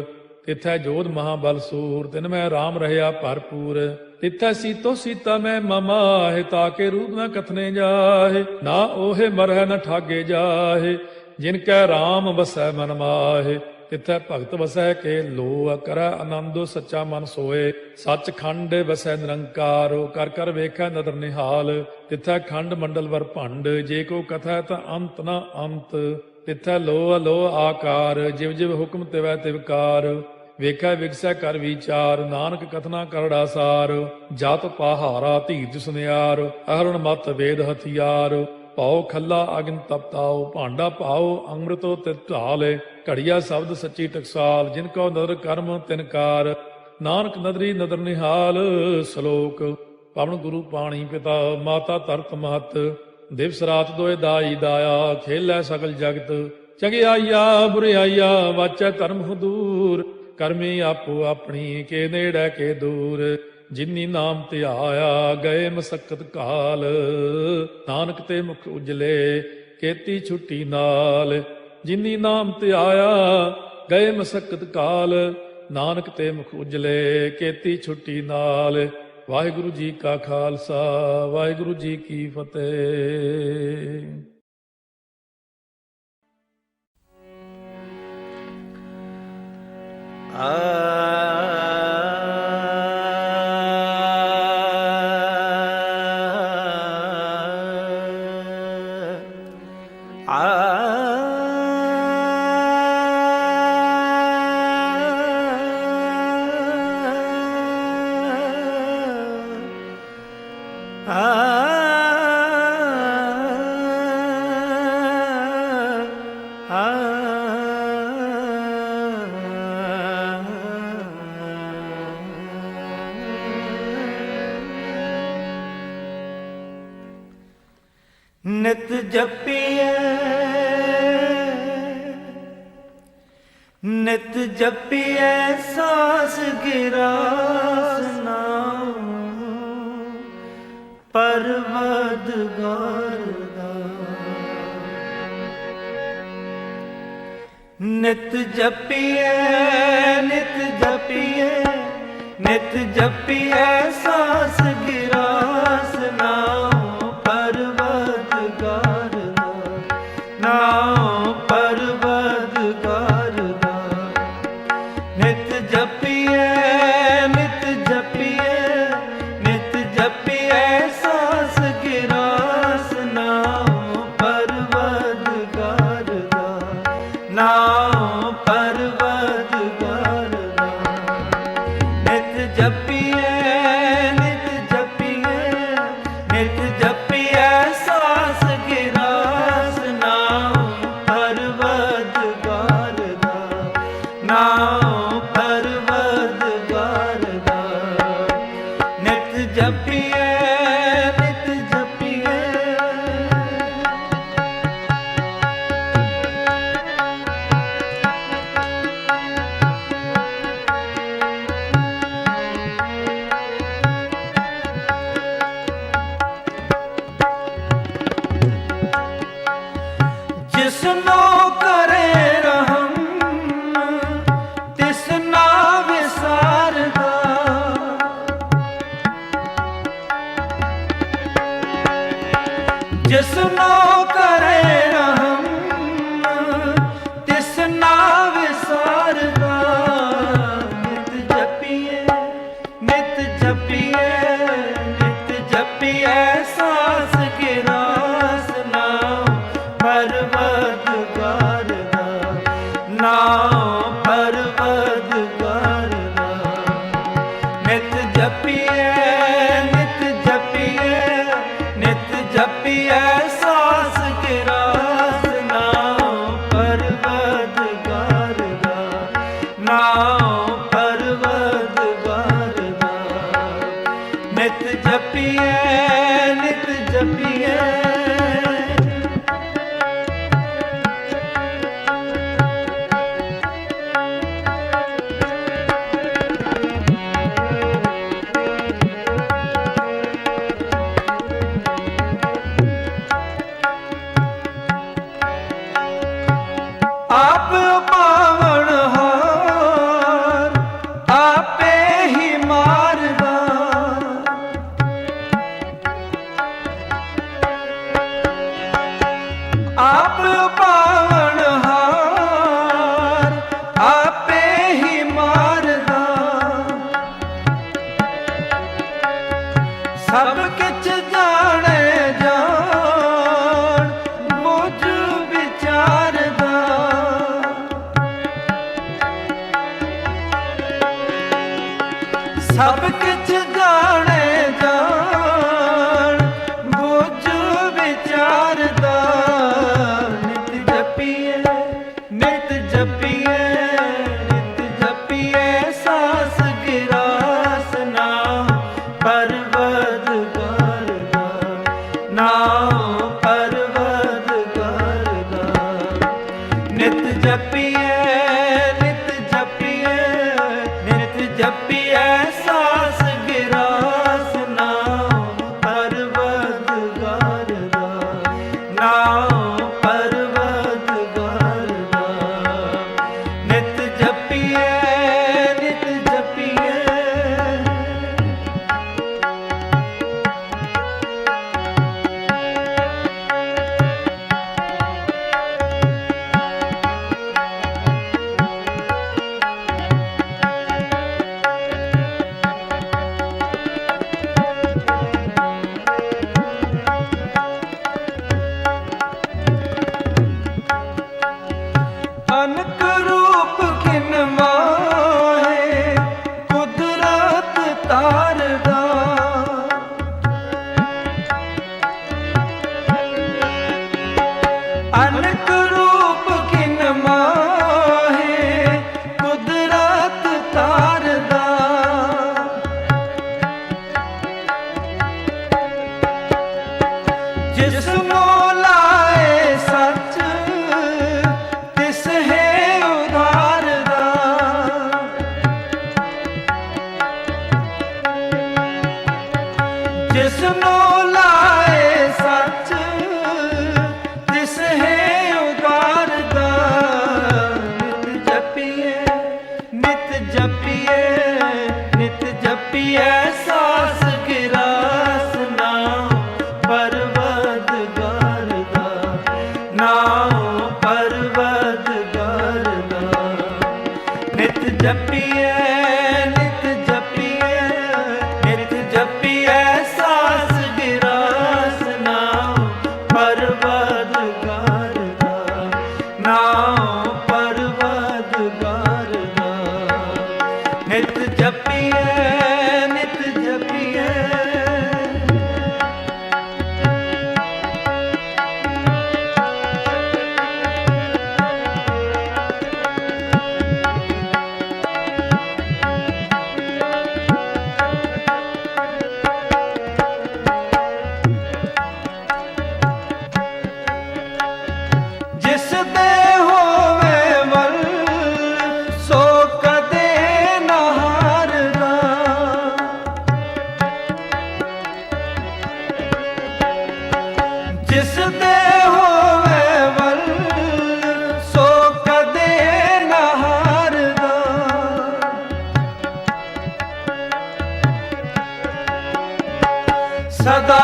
तिथै जोध महाबल सूर तिन में राम रहया भरपूर तिथै सीतो सीता में ममाहे ताके रूप न कथने जाहे ना ओहे मरह न ठागे जाहे जिनकै राम बसै मन माहे तिथै भगत वसै के लो करੈ आनंद सच्चा मन सोए सच खंड वसै निरंकार कर कर वेखै नदर निहाल तिथै खंड मंडल वर भंड जे को कथै ता अंत न अंत तिथै लो अलो आकार जिव जिव हुक्म तिवै तिवकार ਵੇਖੈ ਵਿਗਸੈ ਕਰ ਵਿਚਾਰ ਨਾਨਕ ਕਥਨਾ ਕਰੜਾ ਸਾਰ ਜਤ ਪਹਾਰਾ ਧੀਰਜ ਸੁਨਿਆਰ ਅਹਰਣ ਮਤ ਵੇਦ ਹਥਿਆਰ ਭਾਉ ਖੱਲਾ ਅਗਨ ਤਪਤਾਉ ਭਾਂਡਾ ਭਾਉ ਅੰਮ੍ਰਿਤੋ ਤਿਤ ਢਾਲੇ ਘੜੀਆ ਸ਼ਬਦ ਸੱਚੀ ਟਕਸਾਲ ਜਿਨ ਕੋ ਨਦਰ ਕਰਮ ਤਿਨਕਾਰ ਨਾਨਕ ਨਦਰੀ ਨਦਰ ਨਿਹਾਲ ਸ਼ਲੋਕ ਪਵਨ ਗੁਰੂ ਪਾਣੀ ਪਿਤਾ ਮਾਤਾ ਧਰਤ ਮਹਤ ਦਿਵਸ ਰਾਤ ਦੋਇ ਦਾਈ ਦਾਇਆ ਖੇਲੈ ਸਗਲ ਜਗਤ ਚੰਗਿਆਈਆ ਬੁਰਿਆਈਆ ਵਾਚੈ ਧਰਮ ਹਦੂਰ ਕਰਮੀ ਆਪੋ ਆਪਣੀ ਕੇ ਨੇੜੇ ਕੇ ਦੂਰ ਜਿਨੀ ਨਾਮ ਧਿਆਇਆ ਗਏ ਮਸਕਤ ਕਾਲ ਨਾਨਕ ਤੇ ਮੁਖ ਉਜਲੇ ਕੀਤੀ ਛੁੱਟੀ ਨਾਲ ਜਿਨੀ ਨਾਮ ਧਿਆਇਆ ਗਏ ਮਸਕਤ ਕਾਲ ਨਾਨਕ ਤੇ ਮੁਖ ਉਜਲੇ ਕੀਤੀ ਛੁੱਟੀ ਨਾਲ ਵਾਹਿਗੁਰੂ ਜੀ ਕਾ ਖਾਲਸਾ ਵਾਹਿਗੁਰੂ ਜੀ ਕੀ ਫਤਿਹ। ਨਿਤ ਜਪੀਏ ਨਿਤ ਜਪੀਏ ਸਾਸ ਗਿਰਾਸ ਨਾਮ ਪਰਵਦਗਾਰ ਦਾ ਨਿਤ ਜਪੀਏ ਨਿਤ ਜਪੀਏ ਨਿਤ ਜਪੀਏ ਸਾਸ ਗਿਰਾਸ ਨਾਮ ਨਾਮ ਪਰਵਦਗਾਰ ਜਪੀਐ ਨਿਤ ਜਪੀਐ ਨਿਤ ਜਪੀਐ ਸਾਸ ਗਿਰਾਸ ਨਾਮ ਪਰਵਦਗਾਰ ਦਾ ਨਾਮ ਪਰਵਦਗਾਰ ਦਾ ਨਿਤ ਜਪੀਐ ਨਿਤ ਜਪੀਐ ਆਪ ਪਾਵਨਹਾਰ ਆਪੇ ਹੀ ਮਾਰਦਾ ਆਪ ਪਾਵਨਹਾਰ ਆਪੇ ਹੀ ਮਾਰਦਾ ਸਭ ਕਿਛ ਜਾਣੇ ਜਾਣ ਮੁਝ ਵਿਚਾਰਦਾ ਸਭ ਕਿਛ ਜਾਣੇ ਜਾਣ ਬੁਝ ਵਿਚਾਰਦਾ ਨਿਤ ਜਪੀਐ ਨਿਤ ਜਪੀਐ ਨਿਤ ਜਪੀਐ ਸਾਸ ਗਿਰਾਸ ਨਾਮ ਪਰਵਦਗਾਰ ਦਾ ਨਾਮ ਪਰਵਦਗਾਰ ਦਾ ਨਿਤ ਜਪੀਐ ਨਿਤ ਜਪੀਐ ਨਿਤ ਜਪੀਐ ਸਾਸ ਗਿਰਾਸ ਨਾਮ ਪਰਵਦਗਾਰ ਦਾ ਨਾਮ ਪਰਵਦਗਾਰ ਦਾ ਨਿਤ ਜਪੀਐ ਨਿਤ ਜਪੀਐ ਅਨਕ ਰੂਪ ਕਿਨ ਮਾਹੇ ਕੁਦਰਤ ਤਾਰਦਾ ਅਨਕ ਰੂਪ ਕਿਨ ਮਾਹੇ ਕੁਦਰਤ ਤਾਰਦਾ ਜਿਸ ਨੂੰ ਲਾਏ ਸੱਚ ਤਿਸ ਹੈ ਉਧਾਰਦਾ ਜਿਸ ਨੂੰ ਲਾਏ ਸੱਚ ਤਿਸ ਹੈ ਉਧਾਰਦਾ ਨਿਤ ਜਪੀਐ ਨਿਤ ਜਪੀਐ ਨਿਤ ਜਪੀਐ ਸਾਸ ਗਿਰਾਸ ਨਾਮ ਪਰਵਦਗਾਰ ਦਾ ਨਾਮ ਪਰਵਦਗਾਰ ਦਾ ਨਿਤ ਜਪੀਐ ਨਿਤ ਜਪੀਐ ਨਿਤ ਜਪੀਐ ਸਾਸ ਗਿਰਾਸ ਨਾਮ ਪਰਵਦਗਾਰ ਦਾ ਨਾਮ ਪਰਵਦਗਾਰ ਦਾ ਨਿਤ ਜਪੀਐ ਨਿਤ ਜਪੀਐ ਜਿਸ ਦੇ ਹੋਵੇ ਵੱਲ ਸੋ ਕਦੇ ਨਾ ਹਾਰਦਾ ਜਿਸ ਦੇ ਹੋਵੇ ਵੱਲ ਸੋ ਕਦੇ ਨਾ ਹਾਰਦਾ ਸਦਾ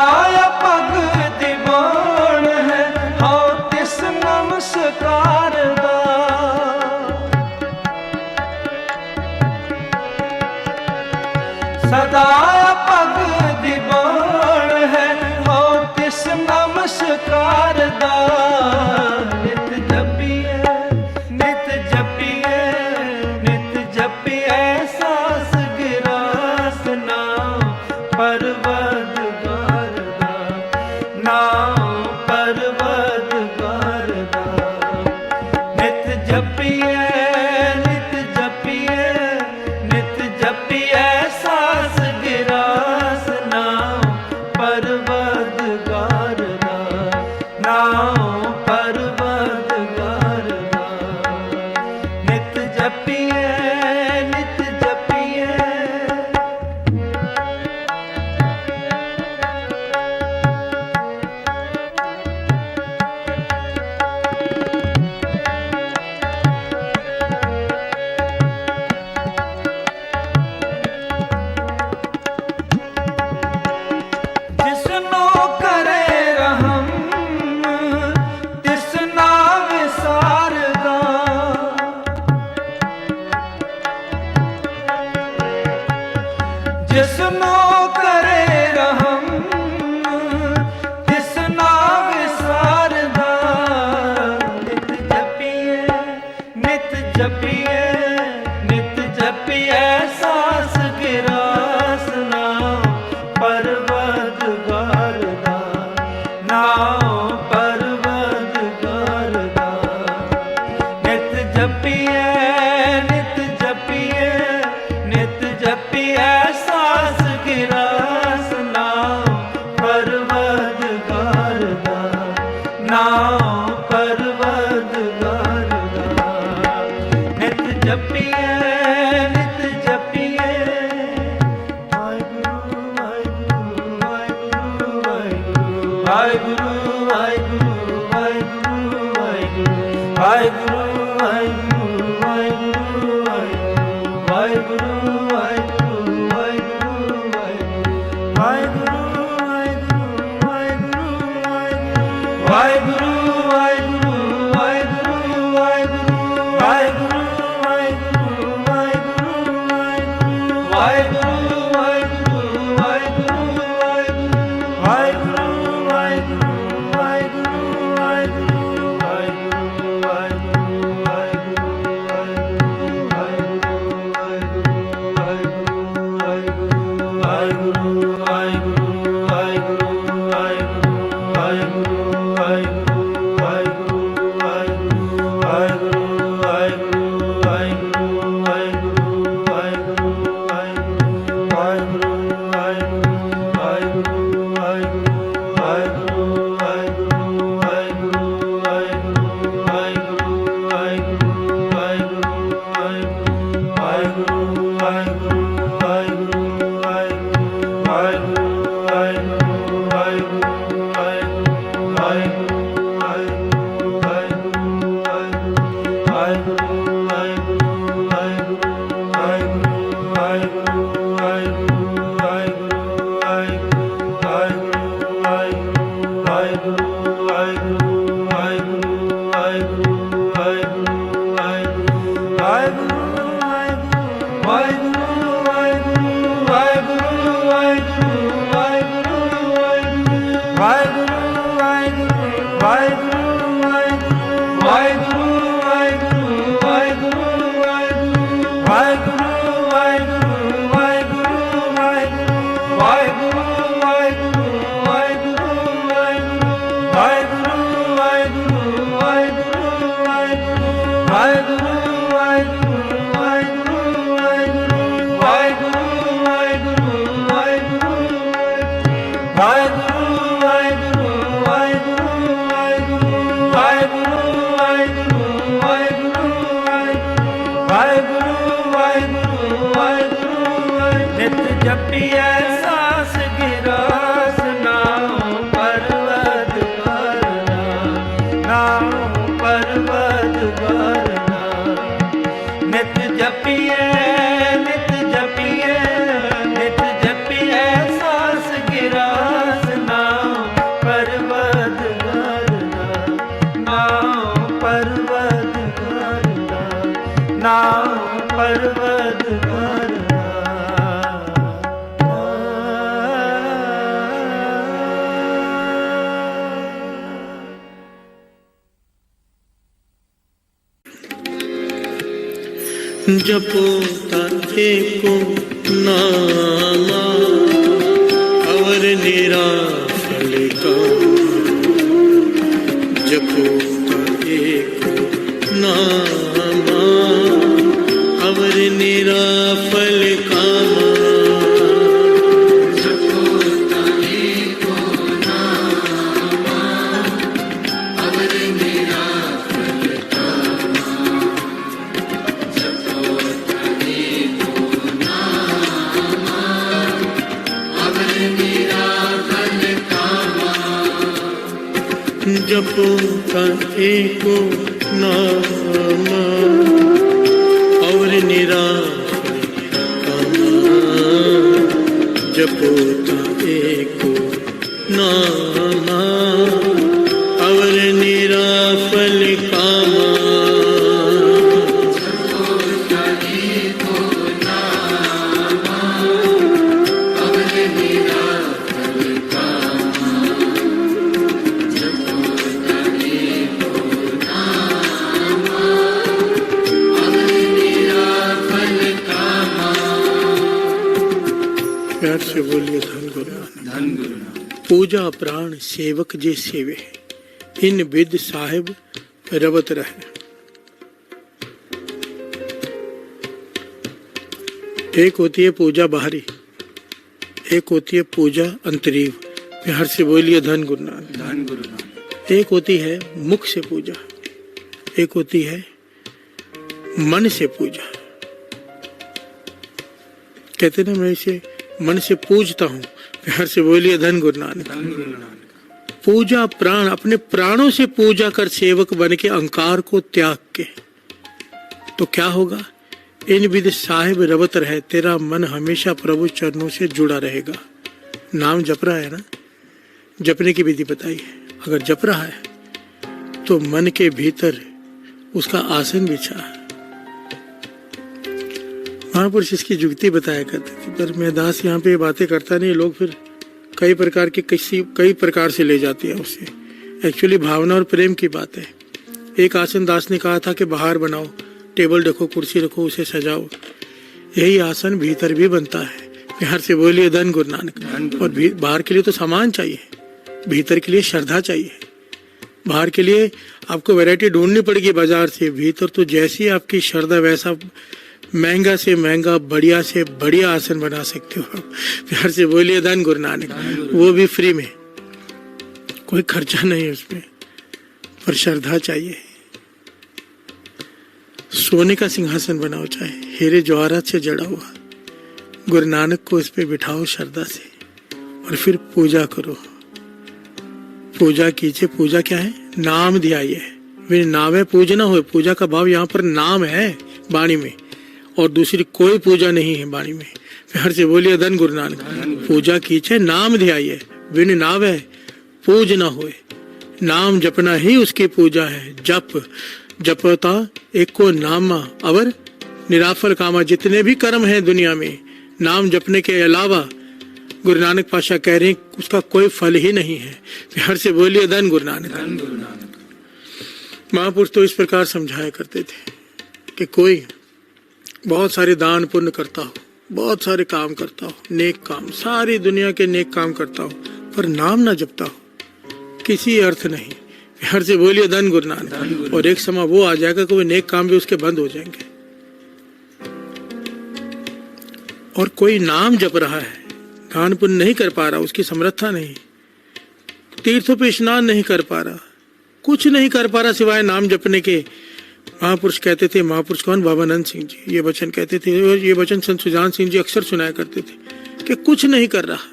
ਭਗਤ ਦੀਵਾਨ ਹੈ ਹਉ ਤਿਸ ਨਮਸਕਾਰ ਦਾ ਸਦਾ ਭਗਤ ਦੀਵਾਨ ਹੈ ਹਉ ਤਿਸ ਨਮਸਕਾਰ ਦਾ ਨਿਤ ਜਪੀਐ ਨਿਤ ਜਪੀਐ ਨਿਤ ਜਪੀਐ ਸਾਸ ਗਿਰਾਸ ਨਾਮ जिसनो करे रहम तिसना विसारदा। नित जपिए नित जपिए नित जपिए सास गिरास नाम परवदगार दा। नाम परवदगार दा। नित जपिए नित जपिए नित जपिए सास गिरास नाम परवदगार दा। नाम परवदगार दा। नित जपिए नित जपिए वाहिगुरु वाहिगुरु वाहिगुरु वाहिगुरु वाहिगुरु वाहिगुरु वाहिगुरु वाहिगुरु वाहिगुरु वाहिगुरु वाहिगुरु जपो ताते को नामा अवर निराफल का। जपो ताते को नामा अवर निराफल कामा। जपो ताते को नामा और निराफल कामा। जपो ताते को नामा और निराफल कामा। प्यार से बोलिए धन गुरु नानक। धन गुरु नानक। पूजा प्राण सेवक जे सेवे, इन विद साहिब रवत रहे। एक होती है पूजा बाहरी, एक होती है पूजा अंतरीव। प्यार से बोलिए धन गुरु नानक। धन गुरु नानक। एक होती है मुख से पूजा, एक होती है मन से पूजा। कहते ना मैं इसे मन से पूजता हूँ। प्यार से बोलिए धन गुरु नानक। धन गुरु नानक। पूजा प्राण, अपने प्राणों से पूजा कर सेवक बन के अहंकार को त्याग के, तो क्या होगा? इन विद साहिब रवत रहे, तेरा मन हमेशा प्रभु चरणों से जुड़ा रहेगा। नाम जप रहा है ना, जपने की विधि बताई है। अगर जप रहा है तो मन के भीतर उसका आसन बिछा है। महापुरुष इसकी जुक्ति बताया करते थे, पर मैं दास यहाँ पे बातें करता नहीं, लोग फिर कई प्रकार से ले जाते हैं उसे। एक्चुअली भावना और प्रेम की बात है। एक आसन दास ने कहा था कि बाहर बनाओ, टेबल रखो, कुर्सी रखो, उसे सजाओ। यही आसन भीतर भी बनता है। प्यार से बोलिए धन गुरु नानक। और बाहर के लिए तो सामान चाहिए, भीतर के लिए श्रद्धा चाहिए। बाहर के लिए आपको वैरायटी ढूंढनी पड़ेगी बाजार से, भीतर तो जैसी आपकी श्रद्धा वैसा महंगा से महंगा, बढ़िया से बढ़िया आसन बना सकते हो। प्यार से बोलिए धन गुरु नानक। वो भी फ्री में, कोई खर्चा नहीं है उसमें, पर श्रद्धा चाहिए। सोने का सिंहासन बनाओ, चाहे हीरे जवाहरात से जड़ा हुआ, गुरु नानक को इस पे बिठाओ श्रद्धा से, और फिर पूजा करो। पूजा कीजिए। पूजा क्या है? नाम ध्याइए। वे नाम है, पूजना हो। पूजा का भाव यहाँ पर नाम है वाणी में, और दूसरी कोई पूजा नहीं है वाणी में। प्यार से बोलिए धन गुरु नानक। पूजा कीजिए, नाम ध्याइए। बिन नाम है पूज न होए। नाम जपना ही उसकी पूजा है। जप जपता एक को नामा अवर निराफल कामा। जितने भी कर्म है दुनिया में, नाम जपने के अलावा गुरु नानक पातशाह कह रहे हैं उसका कोई फल ही नहीं है। प्यार से बोलिए धन गुरु नानक। धन गुरु नानक। महापुरुष तो इस प्रकार समझाया करते थे कि कोई बहुत सारे दान पुण्य करता हो, बहुत सारे काम करता हो, नेक काम, सारी दुनिया के नेक काम करता हो, पर नाम ना जपता हो, किसी अर्थ नहीं। प्यार से बोलिए धन गुरु नानक। और एक समय वो आ जाएगा कि वो नेक काम भी उसके बंद हो जाएंगे। और कोई नाम जप रहा है, दान पुण्य नहीं कर पा रहा, उसकी समर्था नहीं, तीर्थों पे स्नान नहीं कर पा रहा, कुछ नहीं कर पा रहा सिवाय नाम जपने के। महापुरुष कहते थे, महापुरुष कौन? बाबा नंद सिंह जी ये वचन कहते थे, और ये वचन संत सुजान सिंह जी अक्सर सुनाया करते थे कि कुछ नहीं कर रहा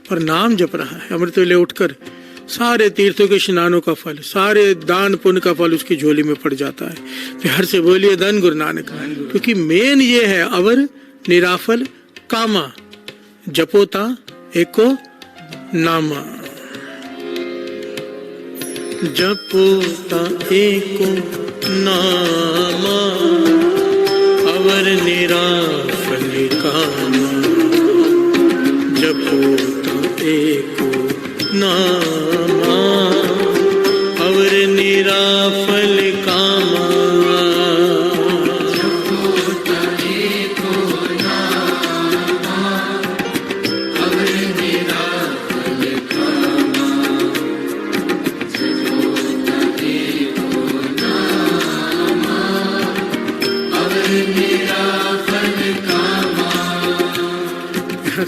पर नाम जप रहा है। अमृत वेले उठकर सारे तीर्थों के स्नानों का फल, सारे दान पुण्य का फल उसकी झोली में पड़ जाता है। प्यार से बोलिए धन गुरु नानक। क्योंकि मेन ये है, अवर निराफल कामा, जपोता एको नामा। जपोता एको नामा, अवर निराफल कामा। जपोता एको नामा, अवर निराफल कामा।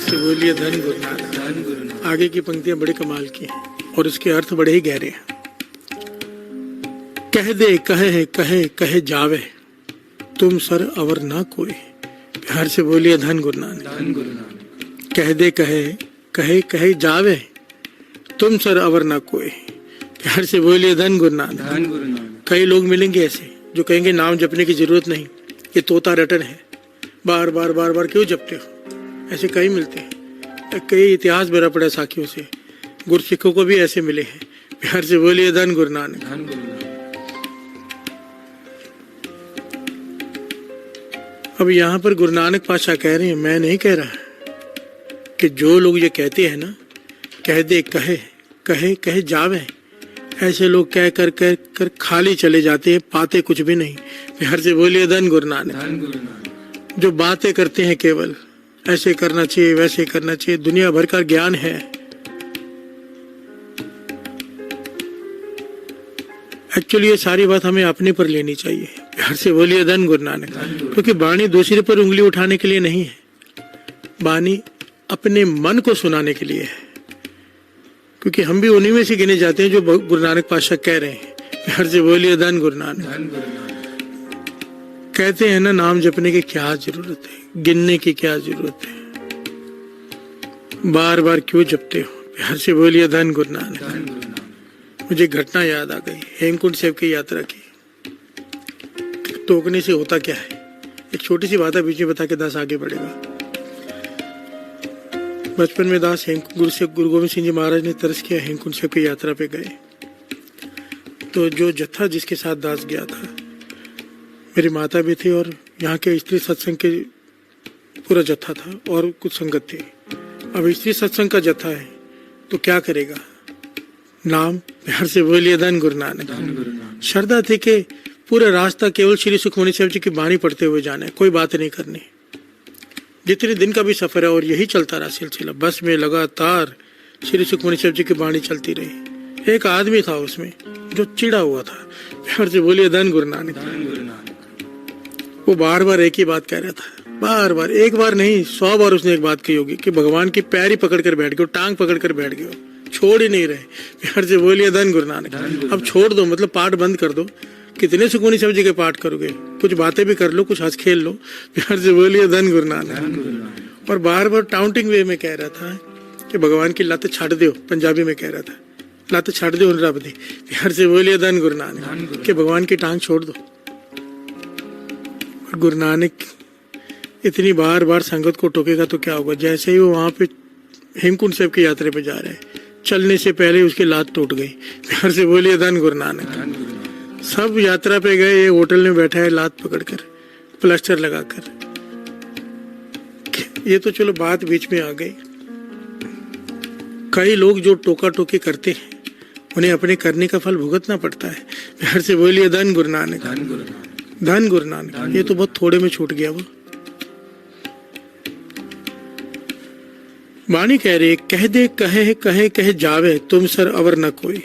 से बोलिए धन गुरु नानक। धन गुरु नानक। आगे की पंक्तियां बड़े कमाल की हैं और उसके अर्थ बड़े ही गहरे हैं। कह दे कहे कहे कहे जावे, तुम सर अवर ना कोई। प्यार से बोलिए धन गुरु नानक। धन गुरु नानक। कह दे कहे कहे कहे जावे, तुम सर अवर ना कोई। प्यार से बोलिए धन गुरु नानक। धन गुरु नानक। कई लोग मिलेंगे ऐसे जो कहेंगे नाम जपने की जरूरत नहीं, ये तोता रटन है, बार बार बार बार क्यों जपते हो। ऐसे कई मिलते हैं, कई इतिहास भरा पड़ा साखियों से। गुरसिखों को भी ऐसे मिले हैं। प्यार से बोलिए धन गुरु नानक। धन गुरु नानक। अब यहाँ पर गुरु नानक पातशाह कह रहे हैं, मैं नहीं कह रहा, कि जो लोग ये कहते हैं ना, कह दे कहे कहे कहे जावे, ऐसे लोग कह कर कह कर खाली चले जाते हैं, पाते कुछ भी नहीं। प्यार से बोलिए धन गुरु नानक। धन गुरु नानक। जो बातें करते हैं केवल, ऐसे करना चाहिए, वैसे करना चाहिए, दुनिया भर का ज्ञान है। एक्चुअली ये सारी बात हमें अपने पर लेनी चाहिए। प्यार से बोलिए धन गुरु नानक। क्योंकि वाणी दूसरे पर उंगली उठाने के लिए नहीं है, वाणी अपने मन को सुनाने के लिए है। क्योंकि हम भी उन्हीं में से गिने जाते हैं जो गुरु नानक पातशाह कह रहे हैं। प्यार से बोलिए धन गुरु नानक। कहते हैं ना, नाम जपने की क्या जरूरत है, गिनने की क्या जरूरत है, बार बार क्यों जपते हो। प्यार से बोलिए धन गुरु नानक। मुझे घटना याद आ गई हेमकुंड साहिब की यात्रा की। टोकने से होता क्या है, एक छोटी सी बात है, बीच में बता के दास आगे बढ़ेगा। बचपन में दास गुरु गोविंद सिंह जी महाराज ने तरस किया, हेमकुंड साहिब की यात्रा पे गए। तो जो जत्था जिसके साथ दास गया था, मेरी माता भी थी और यहाँ के स्त्री सत्संग के पूरा जत्था था और कुछ संगत थी। अब स्त्री सत्संग का जत्था है तो क्या करेगा, नाम। प्यार से बोलिए धन गुरु नानक। श्रद्धा थी कि पूरा रास्ता केवल श्री सुखमनी साहिब जी की बाणी पढ़ते हुए जाना है, कोई बात नहीं करनी। जितने दिन का भी सफर है और यही चलता रहा सिलसिला। बस में लगातार श्री सुखमनी साहिब जी की बाणी चलती रही। एक आदमी था उसमें जो चिड़ा हुआ था। प्यार से बोलिए धन गुरु नानक। वो बार बार एक ही बात कह रहा था, बार बार, एक बार नहीं 100 बार उसने एक बात कही होगी कि भगवान की पैर ही पकड़ कर बैठ गए, टांग पकड़ कर बैठ गए, छोड़ ही नहीं रहे। प्यार से बोलिए धन गुरु नानक। अब छोड़ दो, मतलब पाठ बंद कर दो। कितने सुखमनी साहिब जी के पाठ करोगे, कुछ बातें भी कर लो, कुछ हंस खेल लो। प्यार से बोलिए धन गुरु नानक। और बार बार टाउंटिंग वे में कह रहा था कि भगवान की लत छाड़ दो, पंजाबी में कह रहा था, लत छाड़ दो रब दी। प्यार से बोलिए धन गुरु नानक कि भगवान की टांग छोड़ दो। और गुरु नानक इतनी बार बार संगत को टोकेगा तो क्या होगा। जैसे ही वो वहां पे हेमकुंड साहिब की यात्रा पे जा रहे हैं, चलने से पहले उसकी लात टूट गई। प्यार से बोलिए धन गुरु नानक। सब यात्रा पे गए, ये होटल में बैठा है लात पकड़कर, प्लास्टर लगाकर। ये तो चलो बात बीच में आ गई। कई लोग जो टोका टोकी करते हैं उन्हें अपने करने का फल भुगतना पड़ता है। प्यार से बोलिए धन गुरु नानक। धन गुरु नानक। ये तो बहुत थोड़े में छूट गया वो। वाणी कह रही, कह दे कहे कहे कहे जावे, तुम सर अवर न कोई।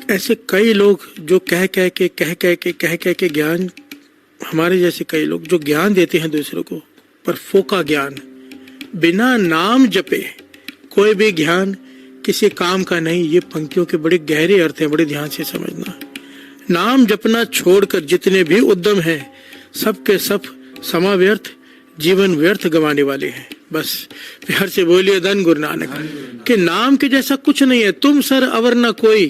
ऐसे कई लोग जो कह के ज्ञान, हमारे जैसे कई लोग जो ज्ञान देते हैं दूसरों को, पर फोका ज्ञान, बिना नाम जपे कोई भी ज्ञान किसी काम का नहीं। ये पंक्तियों के बड़े गहरे अर्थ हैं, बड़े ध्यान से समझना। नाम जपना छोड़कर जितने भी उद्यम हैं, सबके सब समा व्यर्थ, जीवन व्यर्थ गंवाने वाले हैं। बस प्यार से बोलिए धन गुरु नानक कि नाम के जैसा कुछ नहीं है। तुम सर अवर न कोई,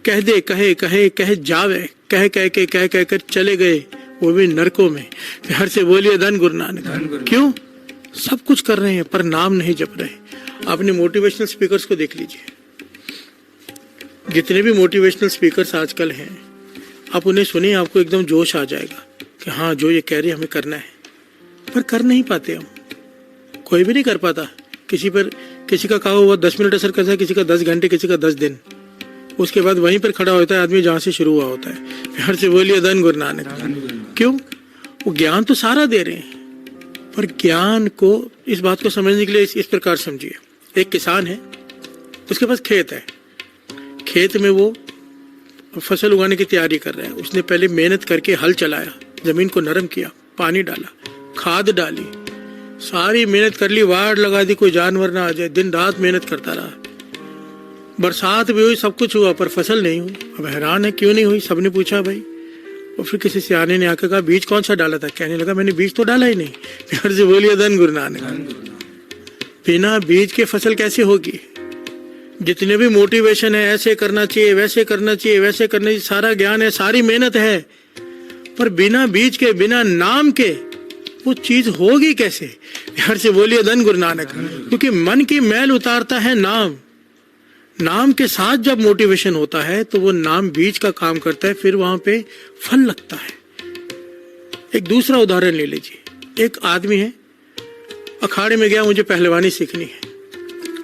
कह दे कहे कहे कहे जावे, कह कर चले गए वो भी नरकों में। प्यार से बोलिए धन गुरु नानक। क्यों? सब कुछ कर रहे हैं पर नाम नहीं जप रहे। आपने मोटिवेशनल स्पीकर्स को देख लीजिए, जितने भी मोटिवेशनल स्पीकर्स आजकल हैं, आप उन्हें सुनिए, आपको एकदम जोश आ जाएगा कि हाँ जो ये कह रहे हैं हमें करना है, पर कर नहीं पाते हम। कोई भी नहीं कर पाता। किसी का कहा हुआ 10 मिनट असर करता है, किसी का 10 घंटे, किसी का 10 दिन। उसके बाद वहीं पर खड़ा होता है आदमी जहां से शुरू हुआ होता है। प्यार से बोलिए धन गुरु नानक। क्यों? वो ज्ञान तो सारा दे रहे हैं, पर ज्ञान को, इस बात को समझने के लिए इस प्रकार समझिए। एक किसान है, उसके पास खेत है, खेत में वो फसल उगाने की तैयारी कर रहा है। उसने पहले मेहनत करके हल चलाया, जमीन को नरम किया, पानी डाला, खाद डाली, सारी मेहनत कर ली, वाड़ लगा दी, कोई जानवर ना आ जाए, दिन रात मेहनत करता रहा। बरसात भी हुई, सब कुछ हुआ, पर फसल नहीं हुई। अब हैरान है क्यों नहीं हुई। सबने पूछा भाई, और फिर किसी सियाने ने आकर कहा बीज कौन सा डाला था। कहने लगा मैंने बीज तो डाला ही नहीं। प्यार से बोलिए धन गुरु नानक। बिना बीज के फसल कैसे होगी। जितने भी मोटिवेशन है, ऐसे करना चाहिए, वैसे करना चाहिए, वैसे करना चाहिए, सारा ज्ञान है, सारी मेहनत है, पर बिना बीज के, बिना नाम के वो चीज होगी कैसे। प्यार से बोलिए धन गुरु नानक। क्योंकि मन की मैल उतारता है नाम। नाम के साथ जब मोटिवेशन होता है तो वो नाम बीज का काम करता है, फिर वहां पे फल लगता है। एक दूसरा उदाहरण ले लीजिए। एक आदमी है, अखाड़े में गया, मुझे पहलवानी सीखनी है।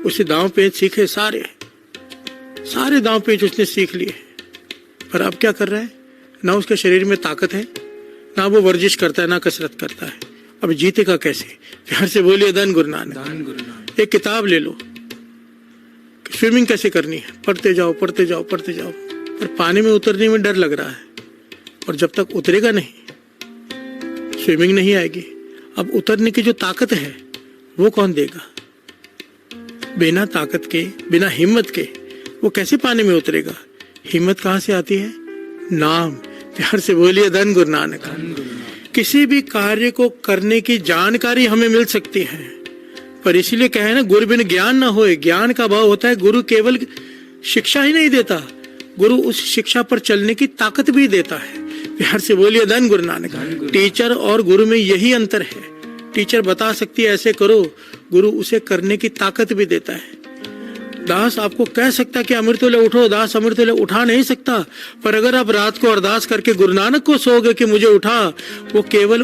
उसे दांव पेंच सीखे, सारे दांव पेंच उसने सीख लिए, पर अब क्या कर रहा है, ना उसके शरीर में ताकत है, ना वो वर्जिश करता है ना कसरत करता है, अब जीतेगा कैसे? प्यार से बोलिए धन गुरु नानक। धन गुरु नानक। एक किताब ले लो, स्विमिंग कैसे करनी है, पढ़ते जाओ पढ़ते जाओ पढ़ते जाओ, पर पानी में उतरने में डर लग रहा है, और जब तक उतरेगा नहीं स्विमिंग नहीं आएगी। अब उतरने की जो ताकत है वो कौन देगा? बिना ताकत के, बिना हिम्मत के वो कैसे पानी में उतरेगा? हिम्मत कहाँ से आती है? नाम। प्यार से बोलिए धन गुरु नानक। धन गुरु नानक। किसी भी कार्य को करने की जानकारी हमें मिल सकती है, पर इसीलिए कहे ना, गुरु बिन ज्ञान ना होए। ज्ञान का भाव होता है गुरु केवल शिक्षा ही नहीं देता, गुरु उस शिक्षा पर चलने की ताकत भी देता है। प्यार से बोलिए धन गुरु नानक। टीचर और गुरु में यही अंतर है। टीचर बता सकती है ऐसे करो, गुरु उसे करने की ताकत भी देता है। दास आपको कह सकता है कि अमृतोले उठो, दास अमृतोले उठा नहीं सकता, पर अगर आप रात को अरदास करके गुरु नानक को सोओगे कि मुझे उठा, वो केवल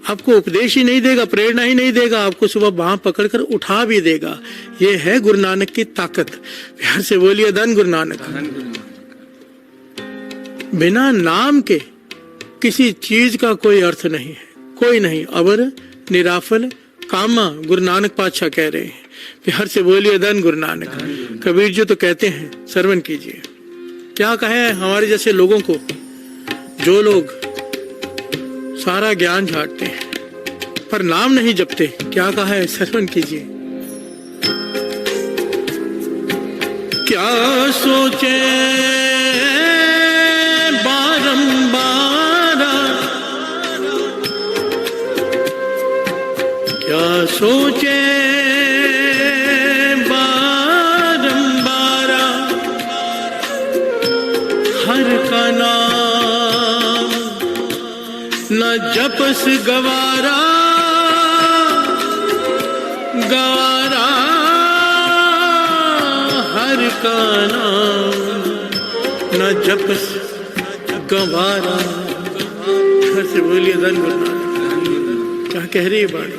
आपको उपदेश ही नहीं देगा, प्रेरणा ही नहीं देगा, आपको सुबह बांह पकड़कर उठा भी देगा। ये है गुरु नानक की ताकत। प्यार से बोलिए धन गुरु नानक। धन गुरु नानक। बिना नाम के किसी चीज का कोई अर्थ नहीं है, कोई नहीं। अवर निराफल कामा, गुरु नानक पातशाह कह रहे हैं। प्यार से बोलिए धन गुरु नानक। कबीर जी तो कहते हैं, श्रवण कीजिए क्या कहे हमारे जैसे लोगों को, जो लोग सारा ज्ञान झाड़ते हैं पर नाम नहीं जपते। क्या कहा है? श्रवण कीजिए। क्या सोचे बारंबार, क्या सोचे बारंबार, हर का नाम न जपस गवारा, गवारा हर का नाम न जपस गवारा। से बोलिए धन गुरु नानक। क्या कह रही है बात?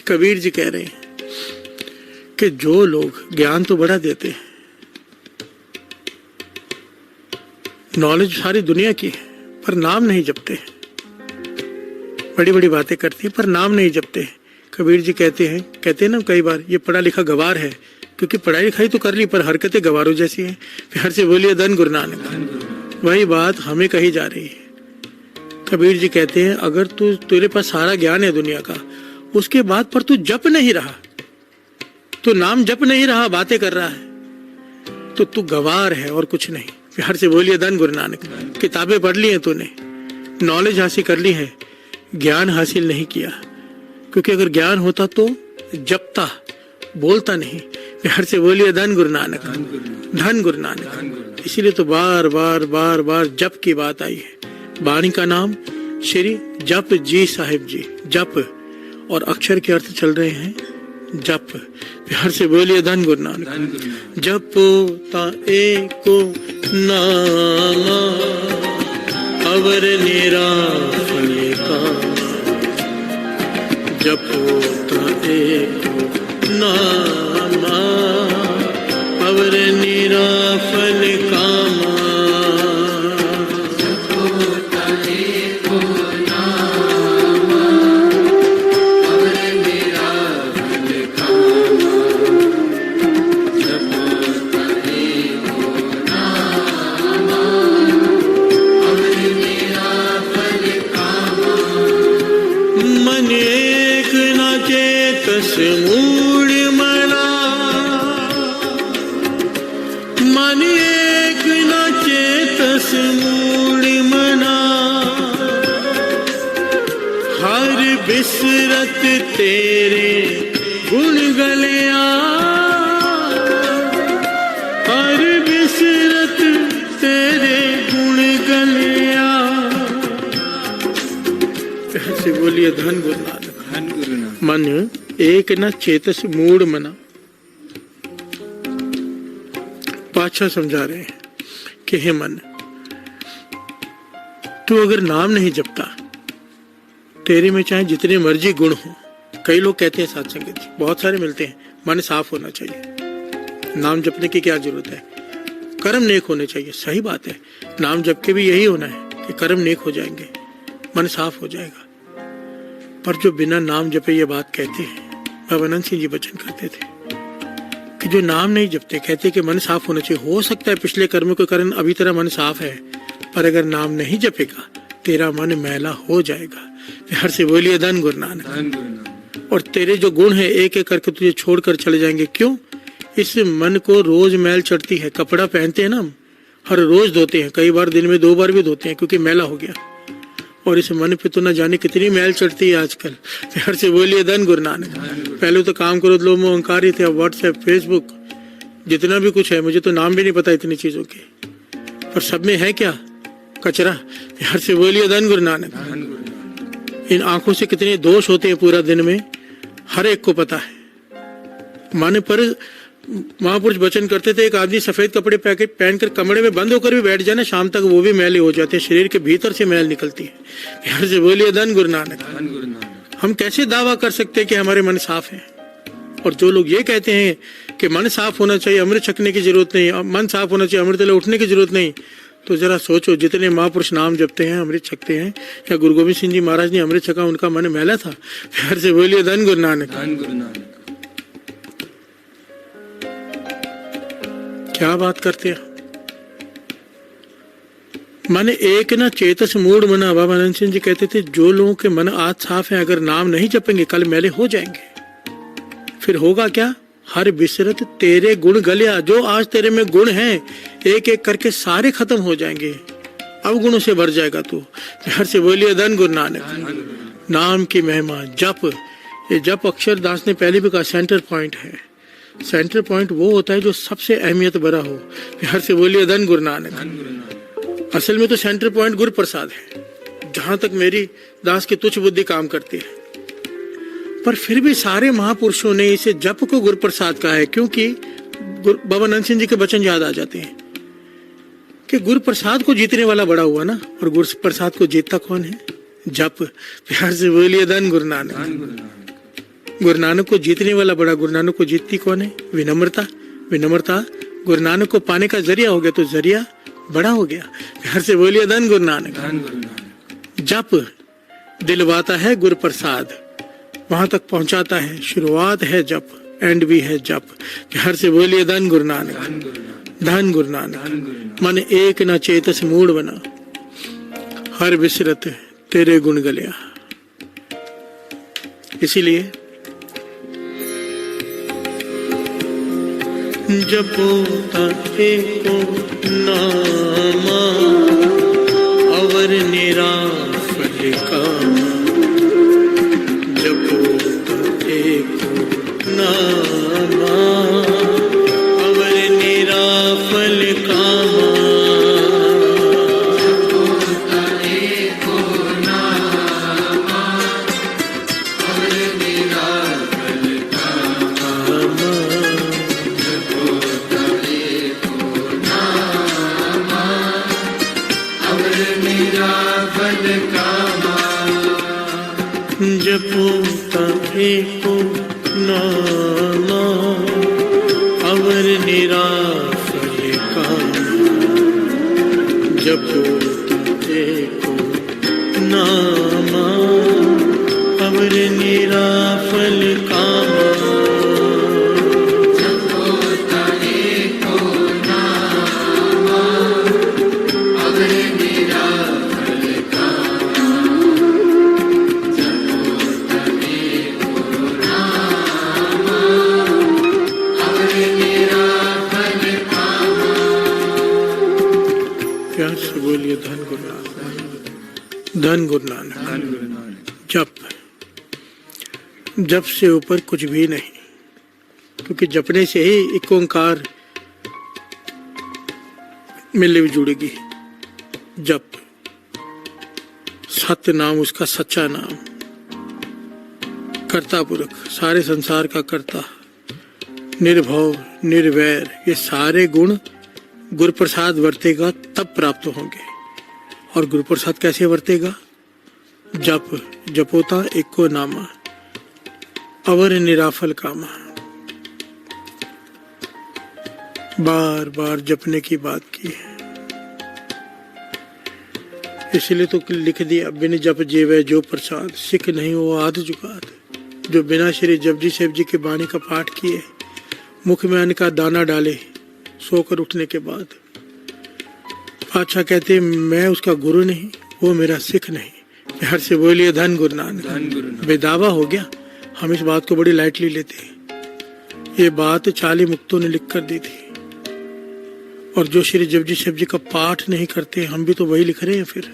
कबीर जी कह रहे हैं कि जो लोग ज्ञान तो बड़ा देते हैं, नॉलेज सारी दुनिया की है, पर नाम नहीं जपते हैं, बड़ी बड़ी बातें करती है पर नाम नहीं जपते हैं। कबीर जी कहते हैं ना कई बार, ये पढ़ा लिखा गवार है, क्योंकि पढ़ाई लिखाई तो कर ली पर हरकतें गवारों जैसी हैं। प्यार से बोलिए धन गुरु नानक। वही बात हमें कही जा रही है। कबीर जी कहते हैं अगर तेरे पास सारा ज्ञान है दुनिया का, उसके बाद पर तू जप नहीं रहा, तू नाम जप नहीं रहा, बातें कर रहा है, तो तू गवार है और कुछ नहीं। प्यार से बोलिए धन गुरु नानक। किताबें पढ़ ली हैं तूने, नॉलेज हासिल कर ली है, ज्ञान हासिल नहीं किया, क्योंकि अगर ज्ञान होता तो जपता, बोलता नहीं। प्यार से बोलिए धन गुरु नानक। धन गुरु नानक। इसीलिए तो बार बार बार बार जप की बात आई है। वाणी का नाम श्री जप जी साहिब जी, जप, और अक्षर के अर्थ चल रहे हैं जप। प्यार से बोलिए धन गुरु नानक। जपो ता एको नामा, अवर निराफले कामा, जपो ता एको नामा, अवर निराफल कामा। मन एक न चेतस मूढ़ मना, मन एक न चेतस मूढ़ मना, हर बिसरत तेरे गुण गलिया, हर बिसरत तेरे गुण गलिया। ऐसे बोलिए धन गुरु नानक। मन एक न चेतस मूढ़ मना। पातशाह समझा रहे हैं कि हे मन, तू अगर नाम नहीं जपता, तेरे में चाहे जितने मर्जी गुण हो, कई लोग कहते हैं साथ संगत बहुत सारे मिलते हैं, मन साफ होना चाहिए, नाम जपने की क्या जरूरत है, कर्म नेक होने चाहिए, सही बात है, नाम जप के भी यही होना है कि कर्म नेक हो जाएंगे, मन साफ हो जाएगा। पर जो बिना नाम जपे ये बात कहते हैं, बाबा अनंत सिंह जी वचन करते थे कि जो नाम नहीं जपते, कहते कि मन साफ होना चाहिए। हो सकता है पिछले कर्म के कारण अभी तेरा मन साफ है, पर अगर नाम नहीं जपेगा तेरा मन मैला हो जाएगा। हर से बोलिए धन गुरु नानक। धन गुरु नानक। और तेरे जो गुण है एक एक करके तुझे छोड़कर चले जाएंगे। क्यों? इस मन को रोज मैल चढ़ती है। कपड़ा पहनते हैं ना हम, हर रोज धोते हैं, कई बार दिन में 2 बार भी धोते हैं क्योंकि मैला हो गया। और इस मन पे तो ना जाने कितनी मैल चढ़ती है आजकल। हर से बोलिए धन गुरु नानक। पहले तो काम करो लोग ओंकार ही थे, अब व्हाट्सएप, फेसबुक, जितना भी कुछ है, मुझे तो नाम भी नहीं पता इतनी चीजों के, पर सब में है क्या? कचरा। हर से बोलिए धन गुरु नानक। धन गुरु नानक। इन आंखों से कितने दोष होते हैं पूरा दिन में, हर एक को पता है। माने पर महापुरुष वचन करते थे, एक आदमी सफेद कपड़े पहनकर कमरे में बंद होकर भी बैठ जाए ना, शाम तक वो भी मैले हो जाते हैं, शरीर के भीतर से मैल निकलती है। हर से बोलिए धन गुरु नानक। धन गुरु नानक। हम कैसे दावा कर सकते हैं कि हमारे मन साफ है? और जो लोग ये कहते हैं कि मन साफ होना चाहिए, अमृत छकने की जरूरत नहीं, मन साफ होना चाहिए, अमृत उठने की जरूरत नहीं, तो जरा सोचो, जितने महापुरुष नाम जपते हैं, अमृत छकते हैं, क्या गुरु गोविंद सिंह जी महाराज ने अमृत छका, उनका मन मैला था? फिर से बोलिए धन गुरु नानक। धन गुरु नानक। क्या बात करते हैं। माने एक ना चेतस मूड मना। बाबा अनंत सिंह जी कहते थे, जो लोगों के मन आज साफ है, अगर नाम नहीं जपेंगे कल मैले हो जाएंगे। फिर होगा क्या? हर बिसरत तेरे गुण गलिया। जो आज तेरे में गुण हैं, एक एक करके सारे खत्म हो जाएंगे, अवगुणों से भर जाएगा तू। हर से बोलिए धन गुरु नानक। नाम की महिमा, जप। ये जप अक्षर दास ने पहले भी कहा सेंटर पॉइंट है। सेंटर पॉइंट वो होता है जो सबसे अहमियत भरा हो। हर से बोलिए धन गुरु नानक। असल में तो सेंटर पॉइंट गुरु प्रसाद है, जहां तक मेरी दास की तुच्छ बुद्धि काम करती है। पर फिर भी सारे महापुरुषों ने इसे जप को गुरु प्रसाद कहा है, क्योंकि बाबा अनंत सिंह जी के वचन याद आ जाते हैं कि गुरु प्रसाद को जीतने वाला बड़ा हुआ ना, और गुरु प्रसाद को जीतता कौन है? जप। प्यार से बोलिए धन गुरु नानक। गुरु नानक को जीतने वाला बड़ा। गुरु नानक को जीतती कौन है? विनम्रता। विनम्रता गुरु नानक को पाने का जरिया हो गया, तो जरिया बड़ा हो गया। प्यार से बोलिए धन गुरु नानक। धन गुरु नानक। जप दिलवाता है गुरु प्रसाद, वहां तक पहुंचाता है। शुरुआत है जप, एंड भी है जप। प्यार से बोलिए धन गुरु नानक। धन गुरु नानक। मन एक न चेतस मूड बना, हर बिसरत तेरे गुण गलिया। इसीलिए जपो एको नामा, अवर निराफल कामा। जपो एको नामा, अवर निराफल कामा। जपो एको नामा, अवर निराफल कामा। जपो एको नामा, अवर निराफल कामा। प्यार से बोलिए धन गुरु नानक। धन गुरु नानक। धन गुरु नानक। जप, जप से ऊपर कुछ भी नहीं, क्योंकि जपने से ही एक ओंकार मिले जुड़ेगी। जप सत्य नाम, उसका सच्चा नाम, कर्ता पुरख, सारे संसार का कर्ता, निर्भव, निर्वैर, ये सारे गुण गुरु प्रसाद वर्तेगा तब प्राप्त होंगे। और गुरु प्रसाद कैसे वर्तेगा? जप। जपोता एको नामा, अवर निराफल कामा। बार बार जपने की बात की है। इसलिए तो लिख दिया, बिन जप जेवै जो प्रसाद, सिख नहीं वो आद जुगाद। जो बिना श्री जपजी साहिब जी की वाणी का पाठ किए, मुख में अन्न का दाना डाले सोकर उठने के बाद, पातशाह कहते मैं उसका गुरु नहीं, वो मेरा सिख नहीं। प्यार से बोलिए धन गुरु नानक। धन गुरु नानक। बेदावा हो गया। हम इस बात को बड़ी लाइटली लेते हैं। ये बात 40 मुक्तों ने लिख कर दी थी। और जो श्री जपजी साहिब जी का पाठ नहीं करते, हम भी तो वही लिख रहे हैं फिर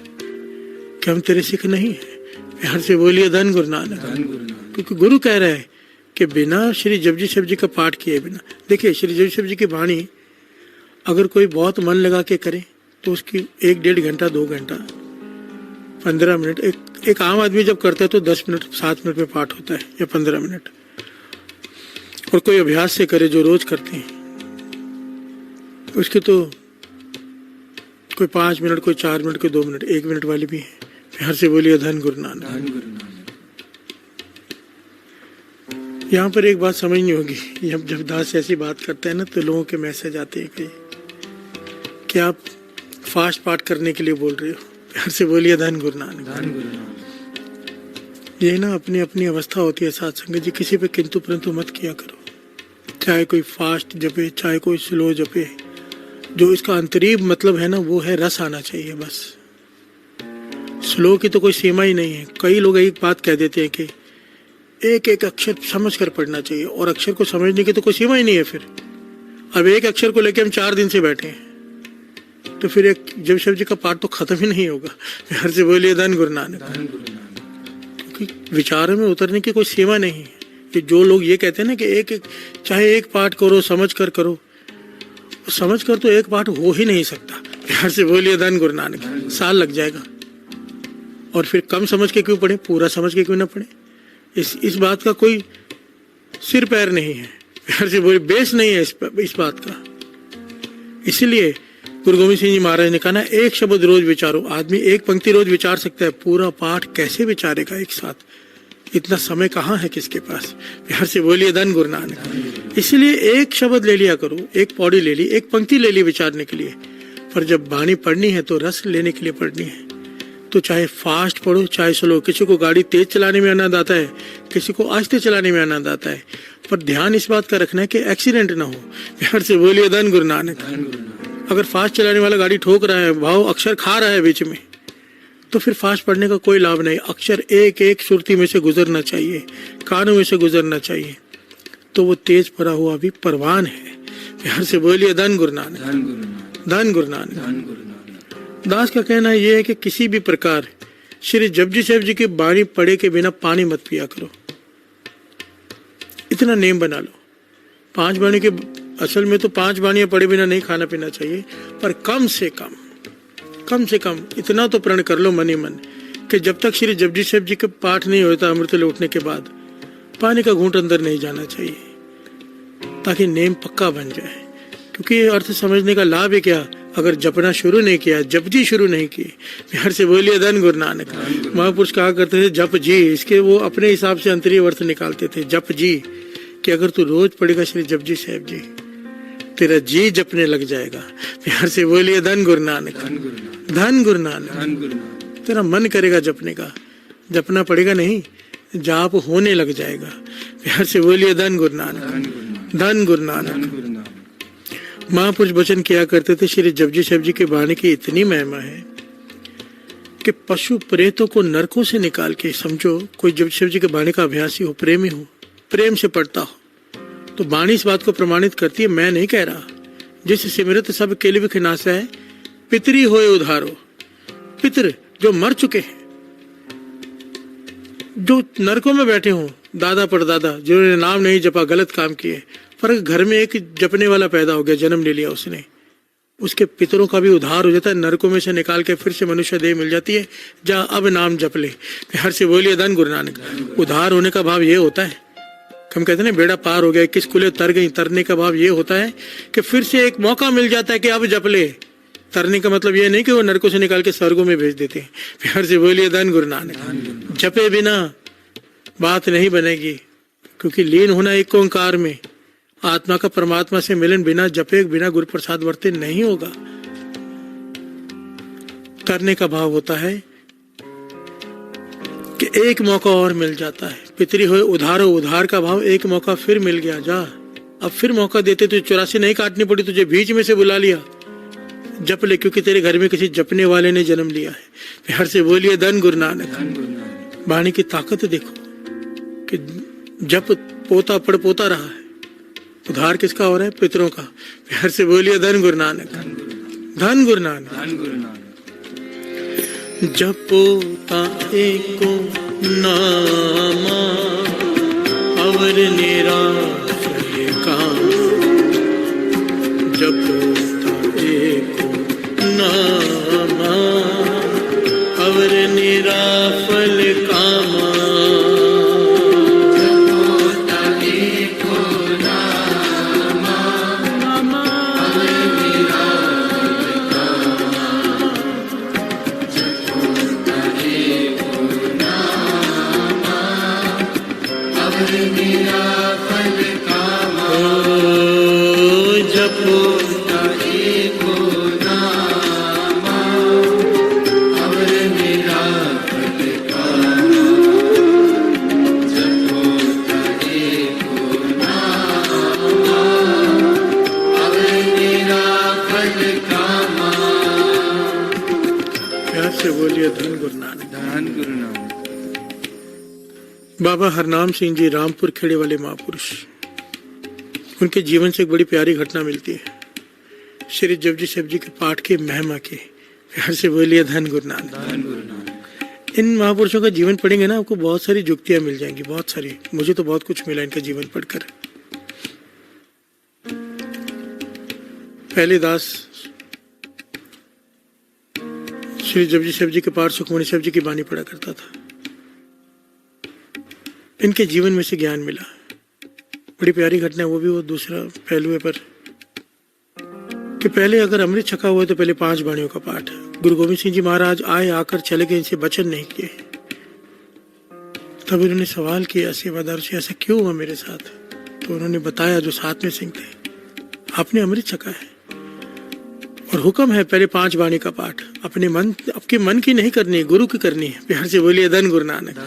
कि हम तेरे सिख नहीं है। प्यार से बोलिए धन गुरु नानक। धन गुरु नानक। क्योंकि गुरु कह रहा है कि बिना श्री जपजी साहिब जी का पाठ किए बिना, देखिए श्री जपजी साहिब जी की वाणी अगर कोई बहुत मन लगा के करे तो उसकी 1-1.5 घंटा 2 घंटा 15 मिनट, एक आम आदमी जब करता है तो 10 मिनट 7 मिनट में पाठ होता है या 15 मिनट। और कोई अभ्यास से करे जो रोज करते हैं, उसके तो कोई 5 मिनट, कोई 4 मिनट, कोई 2 मिनट, 1 मिनट वाली भी है। प्यार से बोलिए धन गुरु नानक। धन गुरु नानक। यहाँ पर एक बात समझनी होगी, जब दास ऐसी बात करते हैं ना तो लोगों के मैसेज आते हैं कि आप फास्ट पाठ करने के लिए बोल रहे हो। प्यार से बोलिए धन गुरु नानक। धन गुरु नानक। ये ना अपनी अपनी अवस्था होती है साथ संगत जी, किसी पे किंतु परंतु मत किया करो। चाहे कोई फास्ट जपे, चाहे कोई स्लो जपे, जो इसका अंतरीब मतलब है ना वो है रस आना चाहिए बस। स्लो की तो कोई सीमा ही नहीं है। कई लोग एक बात कह देते हैं कि एक एक अक्षर समझ कर पढ़ना चाहिए, और अक्षर को समझने की तो कोई सीमा ही नहीं है। फिर अब एक अक्षर को लेकर हम 4 दिन से बैठे हैं तो फिर एक जप साहिब जी का पाठ तो खत्म ही नहीं होगा। प्यार से बोलिए धन गुरु नानक। धन गुरु नानक। क्योंकि विचारों में उतरने की कोई सीमा नहीं है। कि जो लोग ये कहते हैं ना कि चाहे एक पाठ करो, समझ कर करो, समझ कर तो एक पाठ हो ही नहीं सकता। प्यार से बोलिए धन गुरु नानक। साल लग जाएगा। और फिर कम समझ के क्यों पढ़े, पूरा समझ के क्यों ना पढ़े। इस बात का कोई सिर पैर नहीं है। प्यार से बोलिए बेस नहीं है इस बात का। इसलिए गुरु गोविंद सिंह जी महाराज ने कहा ना, एक शब्द रोज विचारो। आदमी एक पंक्ति रोज विचार सकता है, पूरा पाठ कैसे विचारेगा एक साथ? इतना समय कहाँ है किसके पास? प्यार से बोलिए धन गुरु नानक। इसलिए एक शब्द ले लिया करो, एक पौड़ी ले ली, एक पंक्ति ले ली विचारने के लिए। पर जब वाणी पढ़नी है तो रस लेने के लिए पढ़नी है। तो चाहे फास्ट पढ़ो चाहे स्लो। किसी को गाड़ी तेज चलाने में आनंद आता है, किसी को आस्ते चलाने में आनंद आता है, पर ध्यान इस बात का रखना है कि एक्सीडेंट ना हो। प्यार से बोलिए धन गुरु नानक। धन गुरु नानक। अगर फास्ट चलाने वाला गाड़ी ठोक रहा है, भाव अक्षर खा रहा है बीच में, तो फिर फास्ट पढ़ने का कोई लाभ नहीं। अक्षर एक एक सुरती में से गुजरना चाहिए, कानों में से गुजरना चाहिए, तो वो तेज पड़ा हुआ भी परवान है। प्यार से बोलिए धन गुरु नानक। धन गुरु नानक। धन गुरु नानक। धन गुरु नानक। दास का कहना यह है कि किसी भी प्रकार श्री जपजी साहिब जी की वाणी पढ़े के बिना पानी मत पिया करो। इतना नेम बना लो। 5 वाणी के, असल में तो 5 वाणियां पढ़े बिना नहीं खाना पीना चाहिए, पर कम से कम इतना तो प्रण कर लो मन ही मन कि जब तक श्री जपजी साहिब जी के पाठ नहीं होता अमृत लौटने के बाद पानी का घूंट अंदर नहीं जाना चाहिए, ताकि नेम पक्का बन जाए। क्योंकि ये अर्थ समझने का लाभ है क्या, अगर जपना शुरू नहीं किया, जपजी शुरू नहीं की। प्यार से बोलिए धन गुरु नानक। महापुरुष कहा करते थे जप जी, इसके वो अपने हिसाब से अंतरीय अर्थ निकालते थे। जप जी कि अगर तू रोज पढ़ेगा श्री जपजी साहिब जी, तेरा जी जपने लग जाएगा। प्यार से बोलिए धन गुरु नानक। धन गुरु नानक। धन गुरु नानक। धन गुरु नानक। तेरा मन करेगा जपने का, जपना पड़ेगा नहीं, जाप होने लग जाएगा। प्यार से बोलिए धन गुरु नानक। धन गुरु नानक। धन गुरु नानक। महापुरुष वचन किया करते थे, श्री जपजी साहिब जी के वाणी की इतनी महिमा है कि पशु प्रेतों को नरकों से निकाल के, समझो कोई जपजी साहिब जी के वाणी का अभ्यासी हो, प्रेमी हो, प्रेम से पढ़ता हो, तो वाणी इस बात को प्रमाणित करती है। मैं नहीं कह रहा, जिस सिमरत सब केले भी खिनासा है, पितरी होए उधारो। पितर जो मर चुके हैं, जो नरकों में बैठे हों, दादा परदादा जिन्होंने नाम नहीं जपा, गलत काम किए, पर घर में एक जपने वाला पैदा हो गया, जन्म ले लिया उसने, उसके पितरों का भी उद्धार हो जाता है। नरकों में से निकाल के फिर से मनुष्य देह मिल जाती है। जा अब नाम जप ले। प्यार से बोलिए धन गुरु नानक। उद्धार होने का भाव ये होता है, हम कहते हैं बेड़ा पार हो गया, किस कुले तर गई। तरने का भाव ये होता है कि फिर से एक मौका मिल जाता है कि अब जप ले। तरने का मतलब ये नहीं कि वो नरकों से निकाल के स्वर्गों में भेज देते हैं। प्यार से बोलिए धन गुरु नानक। जपे बिना बात नहीं बनेगी, क्योंकि लीन होना एक ओंकार में, आत्मा का परमात्मा से मिलन बिना जपे, बिना गुरु प्रसाद वर्ते नहीं होगा। करने का भाव होता है कि एक मौका और मिल जाता है। पितरी हो उधार हो, उधार का भाव, एक मौका फिर मिल गया, जा अब फिर मौका देते, तुझे 84 नहीं काटनी पड़ी, तुझे बीच में से बुला लिया, जप ले, क्योंकि तेरे घर में किसी जपने वाले ने जन्म लिया है। हर से बोलिए धन गुरु नानक। वाणी की ताकत देखो कि जप पोता पड़ पोता रहा है, उधार किसका हो रहा है? पितरों का। हर से बोलिए धन गुरु नानक, धन गुरु नानक। जपोता एको नामा अवर निराफल काम, जपोता एको नामा अवर निराफल कामा। बोलिए धन गुरु नानक, धन गुरु नानक। बाबा हरनाम सिंह जी रामपुर खेड़े वाले महापुरुष, उनके जीवन से एक बड़ी प्यारी घटना मिलती है। श्री जपजी साहिब जी के पाठ के महिमा के। प्यार से बोलिए धन गुरु नानक, धन गुरु नानक। इन महापुरुषों का जीवन पढ़ेंगे ना, आपको बहुत सारी जुक्तियां मिल जाएंगी, बहुत सारी। मुझे तो बहुत कुछ मिला इनका जीवन पढ़कर। पहले दास श्री जपजी साहिब जी के पाठ सुखमणि साहिब जी की बानी पढ़ा करता था। इनके जीवन में से ज्ञान मिला, बड़ी प्यारी घटना है। वो भी वो दूसरा पहलू है पर कि पहले अगर अमृत छका हुआ तो पहले 5 बाणियों का पाठ। गुरु गोविंद सिंह जी महाराज आए, आकर चले गए, इनसे वचन नहीं किए। तब इन्होंने सवाल किया सेवादार से, ऐसा क्यों हुआ मेरे साथ? तो उन्होंने बताया, जो साथ में सिंह थे, आपने अमृत छका है और हुक्म है पहले 5 बाणी का पाठ। अपने मन, आपके मन की नहीं करनी, गुरु की करनी है। प्यार से बोलिए धन गुरु नानक।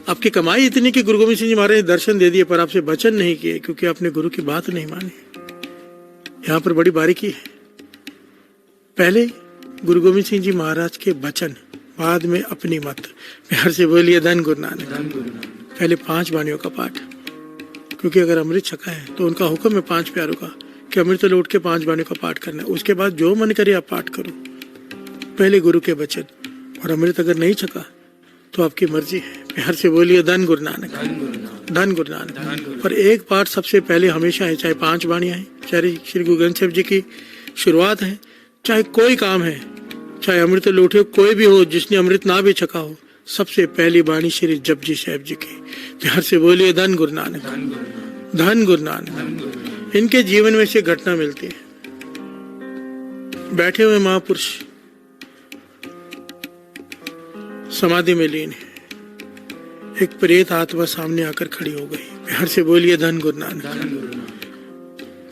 आपकी कमाई इतनी कि गुरु गोविंद सिंह जी महाराज ने दर्शन दे दिए पर आपसे वचन नहीं किए, क्योंकि आपने गुरु की बात नहीं मानी। यहाँ पर बड़ी बारीकी है। पहले गुरु गोविंद सिंह जी महाराज के वचन, बाद में अपनी मत। प्यार से बोलिए धन गुरु नानक। पहले 5 बाणियों का पाठ, क्योंकि अगर अमृत छका है तो उनका हुक्म है 5 प्यारों का कि अमृत लौट के 5 बाणियों का पाठ करना है। उसके बाद जो मन करे आप पाठ करो, पहले गुरु के वचन। और अमृत अगर नहीं छका तो आपकी मर्जी है। प्यार से बोलिए धन गुरु नानक, धन गुरु नानक। पर एक पाठ सबसे पहले हमेशा है, चाहे 5 बाणियां हैं, चाहे श्री गुरु ग्रंथ साहिब जी की शुरुआत है, चाहे कोई काम है, चाहे अमृत लौटे कोई भी हो, जिसने अमृत ना भी छका हो, सबसे पहली बाणी श्री जपजी साहिब जी की। प्यार से बोलिए धन गुरु नानक, धन गुरु नानक। इनके जीवन में से घटना मिलती है। बैठे हुए महापुरुष समाधि में लीन है, एक प्रेत आत्मा सामने आकर खड़ी हो गई। प्यार से बोलिए धन गुरु नानक।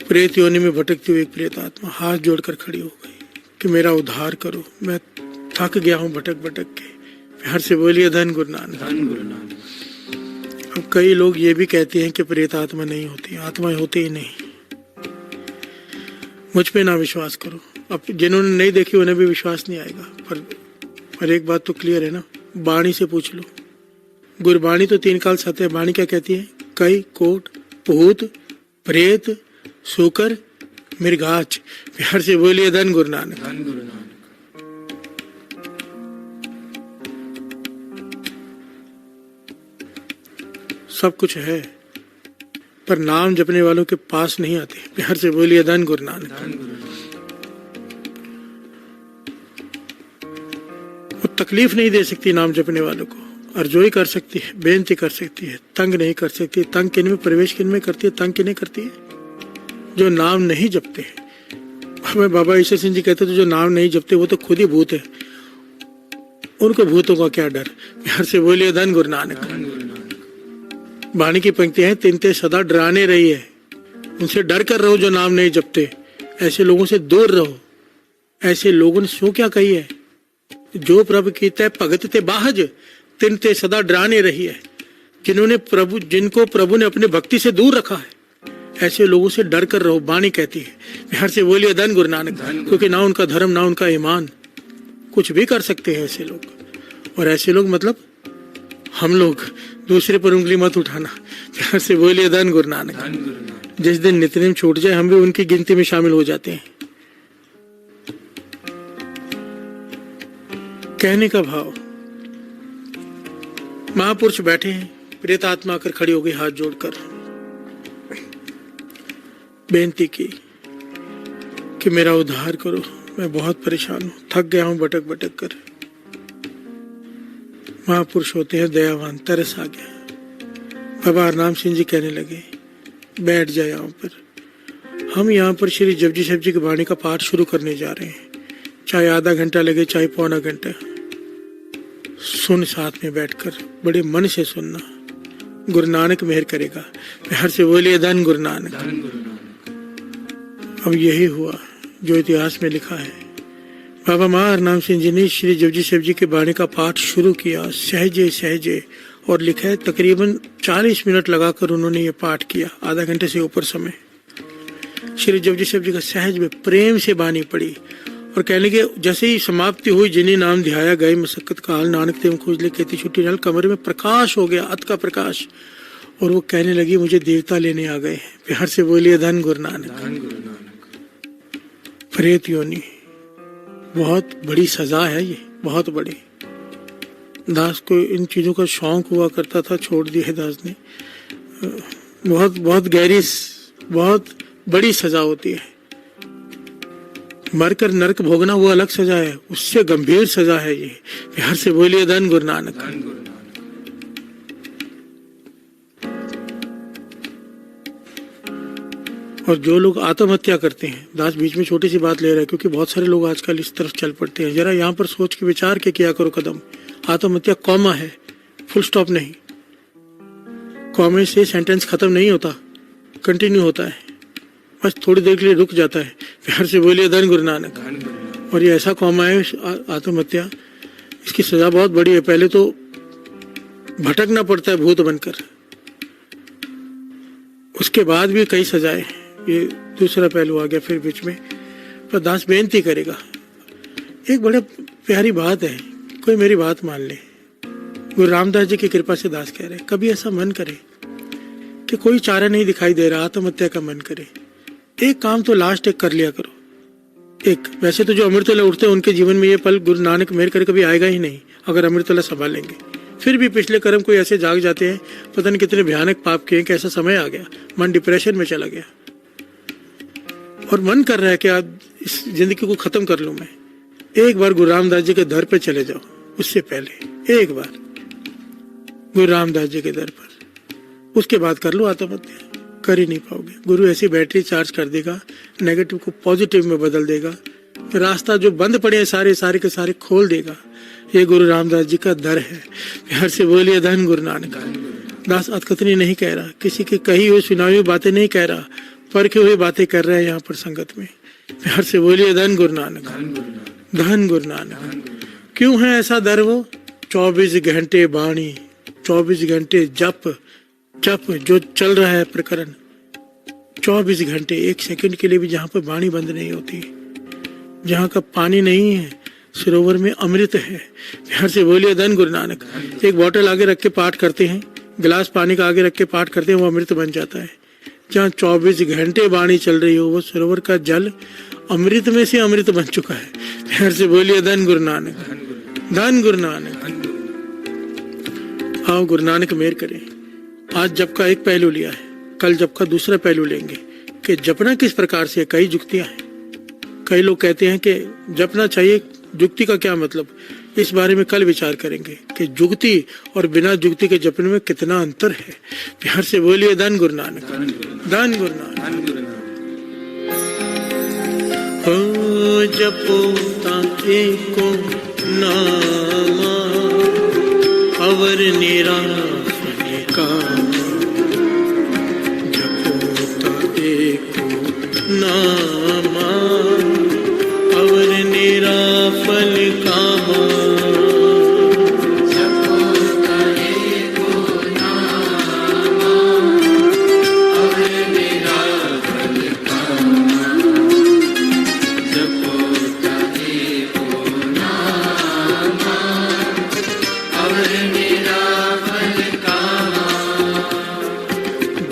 प्रेत योनि में भटकती हुई एक प्रेत आत्मा हाथ जोड़कर खड़ी हो गई कि मेरा उद्धार करो, मैं थक गया हूं भटक भटक के। प्यार से बोलिए धन गुरु नानक। अब कई लोग ये भी कहते हैं कि प्रेत आत्मा नहीं होती, आत्माएं होती ही नहीं। मुझ पे ना विश्वास करो, अब जिन्होंने नहीं देखी उन्हें भी विश्वास नहीं आएगा। पर एक बात तो क्लियर है ना, बाणी से पूछ लो। गुरबाणी तो 3 काल सत्य है। बाणी क्या कहती है? कई, कोट, भूत, प्रेत, सूकर, मृगाच। प्यार से बोलिए धन गुरु नानक। सब कुछ है पर नाम जपने वालों के पास नहीं आते। प्यार से बोलिए धन गुरु नानक। वो तकलीफ नहीं दे सकती नाम जपने वालों को, अर्जोई कर सकती है, बेनती कर सकती है, तंग नहीं कर सकती। तंग किन में, प्रवेश किन में करती है, तंग किन में करती है? जो नाम नहीं जपते हैं। हमें बाबा ईश्वर सिंह जी कहते थे जो नाम नहीं जपते वो तो खुद ही भूत है, उनको भूतों का क्या डर। प्यार से बोलिए धन गुरु नानक। वाणी की पंक्तियां हैं, तिनते सदा डराने रही है, उनसे डर कर रहो जो नाम नहीं जपते। ऐसे लोगों से दूर रहो। ऐसे लोगों ने सो क्या कही है? जो प्रभु कीते भगत ते बाहज तिन ते सदा डराने रही है। जिनको प्रभु ने अपने भक्ति से दूर रखा है, ऐसे लोगों से डर कर रहो, बाणी कहती है। बिहार से बोलिए धन गुरु नानक, क्योंकि ना उनका धर्म ना उनका ईमान, कुछ भी कर सकते हैं ऐसे लोग। और ऐसे लोग मतलब हम लोग, दूसरे पर उंगली मत उठाना। बिहार से बोलिए धन गुरु नानक। जिस दिन नित्यनेम छूट जाए हम भी उनकी गिनती में शामिल हो जाते हैं। कहने का भाव, महापुरुष बैठे हैं, प्रेत आत्मा आकर खड़ी हो गई, हाथ जोड़कर बेनती की कि मेरा उद्धार करो, मैं बहुत परेशान हूं, थक गया हूं भटक भटक कर। महापुरुष होते हैं दयावान, तरस आ गया। बाबा हरनाम सिंह जी कहने लगे, बैठ जाए यहाँ पर। हम यहाँ पर श्री जपजी साहब जी की वाणी का पाठ शुरू करने जा रहे हैं, चाहे आधा घंटा लगे चाहे पौना घंटा। सुन साथ में बैठकर, बड़े मन से सुनना, गुरु नानक मेहर करेगा। हर से बोलिए धन गुरु नानक। अब यही हुआ जो इतिहास में लिखा है। बाबा माँ हरनाम सिंह जी ने श्री जपजी साहब जी के वाणी का पाठ शुरू किया, सहजे सहजे, और लिखा है तकरीबन 40 मिनट लगाकर उन्होंने ये पाठ किया, आधा घंटे से ऊपर समय। श्री जपजी साहब जी का सहज में प्रेम से वाणी पड़ी और कहने के जैसे ही समाप्ति हुई, जिन्हें नाम ध्याया गए मशक्कत का हाल, नानक तेम खोजले कहती छुट्टी नाल, कमरे में प्रकाश हो गया, अत का प्रकाश। और वो कहने लगी मुझे देवता लेने आ गए। बिहार से बोलिए धन गुरु नानक। प्रेत योनि बहुत बड़ी सजा है, ये बहुत बड़ी। दास को इन चीजों का शौक हुआ करता था, छोड़ दिया दास ने। बहुत बहुत गहरी, बहुत बड़ी सजा होती है। मरकर नरक भोगना वो अलग सजा है, उससे गंभीर सजा है ये। बिहार से बोलिए धन गुरु नानक। और जो लोग आत्महत्या करते हैं, दास बीच में छोटी सी बात ले रहा है क्योंकि बहुत सारे लोग आजकल इस तरफ चल पड़ते हैं। जरा यहाँ पर सोच के विचार के किया करो कदम। आत्महत्या कॉमा है, फुल स्टॉप नहीं। कॉमे से सेंटेंस खत्म नहीं होता, कंटिन्यू होता है, बस थोड़ी देर के लिए रुक जाता है। प्यार से बोलिए धन गुरु नानक। और ये ऐसा कॉमा है आत्महत्या, इसकी सजा बहुत बड़ी है। पहले तो भटकना पड़ता है भूत बनकर, उसके बाद भी कई सजाएं। ये दूसरा पहलू आ गया फिर बीच में। पर दास बेनती करेगा, एक बड़ा प्यारी बात है, कोई मेरी बात मान ले। गुरु रामदास जी की कृपा से दास कह रहे, कभी ऐसा मन करे कि कोई चारा नहीं दिखाई दे रहा, आत्महत्या का मन करे, एक काम तो लास्ट एक कर लिया करो। एक वैसे तो जो अमृतोला उठते हैं उनके जीवन में ये पल गुरु नानक मेहर करे कभी आएगा ही नहीं, अगर अमृतोला संभालेंगे। फिर भी पिछले कर्म कोई ऐसे जाग जाते हैं, पता नहीं कितने भयानक पाप किए कि ऐसा समय आ गया, मन डिप्रेशन में चला गया और मन कर रहा है कि आज इस जिंदगी को खत्म कर लूं मैं। एक बार गुरु रामदास जी के दर पे चले जाओ, उससे पहले एक बार गुरु रामदास जी के दर पर, उसके बाद कर लो आत्महत्या। कर ही नहीं पाओगे। गुरु ऐसी बैटरी चार्ज कर देगा, नेगेटिव को पॉजिटिव में बदल देगा, रास्ता जो बंद पड़े हैं सारे के सारे खोल देगा। ये गुरु रामदास जी का दर है। प्यार से बोलिए धन गुरु नानक। दास अतकथनी नहीं कह रहा, किसी की कही हुई सुनाई हुई बातें नहीं कह रहा, परखे हुई बातें कर रहे हैं यहाँ पर संगत में। प्यार से बोलिए धन गुरु नानक, धन गुरु नानक। क्यों है ऐसा दर? वो 24 घंटे बाणी, 24 घंटे जप जो चल रहा है प्रकरण, 24 घंटे, एक सेकंड के लिए भी जहाँ पर वाणी बंद नहीं होती, जहाँ का पानी नहीं है, सरोवर में अमृत है। प्यार से बोलिए धन गुरु नानक। एक बोतल आगे रख के पाठ करते हैं, गिलास पानी का आगे रख के पाठ करते हैं, वो अमृत बन जाता है। जहाँ 24 घंटे वाणी चल रही हो, वो सरोवर का जल अमृत में से अमृत बन चुका है। प्यार से बोलिए धन गुरु नानक, धन गुरु नानक। आओ गुरु नानक मेहर करें। आज जप का एक पहलू लिया है, कल जप का दूसरा पहलू लेंगे कि जपना किस प्रकार से। कई जुक्तियां हैं, कई लोग कहते हैं कि जपना चाहिए, जुक्ति का क्या मतलब, इस बारे में कल विचार करेंगे कि जुक्ति और बिना जुक्ति के जपने में कितना अंतर है। प्यार से बोलिए धन गुरु नानक, धन गुरु नानक। हो जपो ताके को नामा अवर निराश का, जपो ताके को नामा अवर निराफल कामा।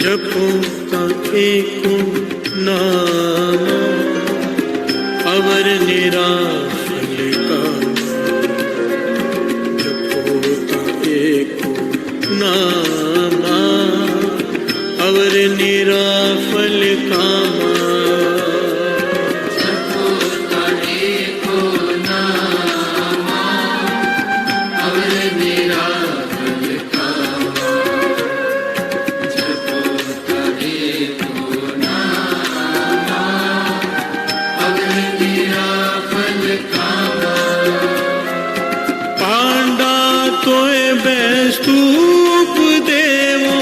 जपो ता एको नाम अवर निराफल कामा जपो ता एको नामा अवर निराफल कामा स्तूप देवो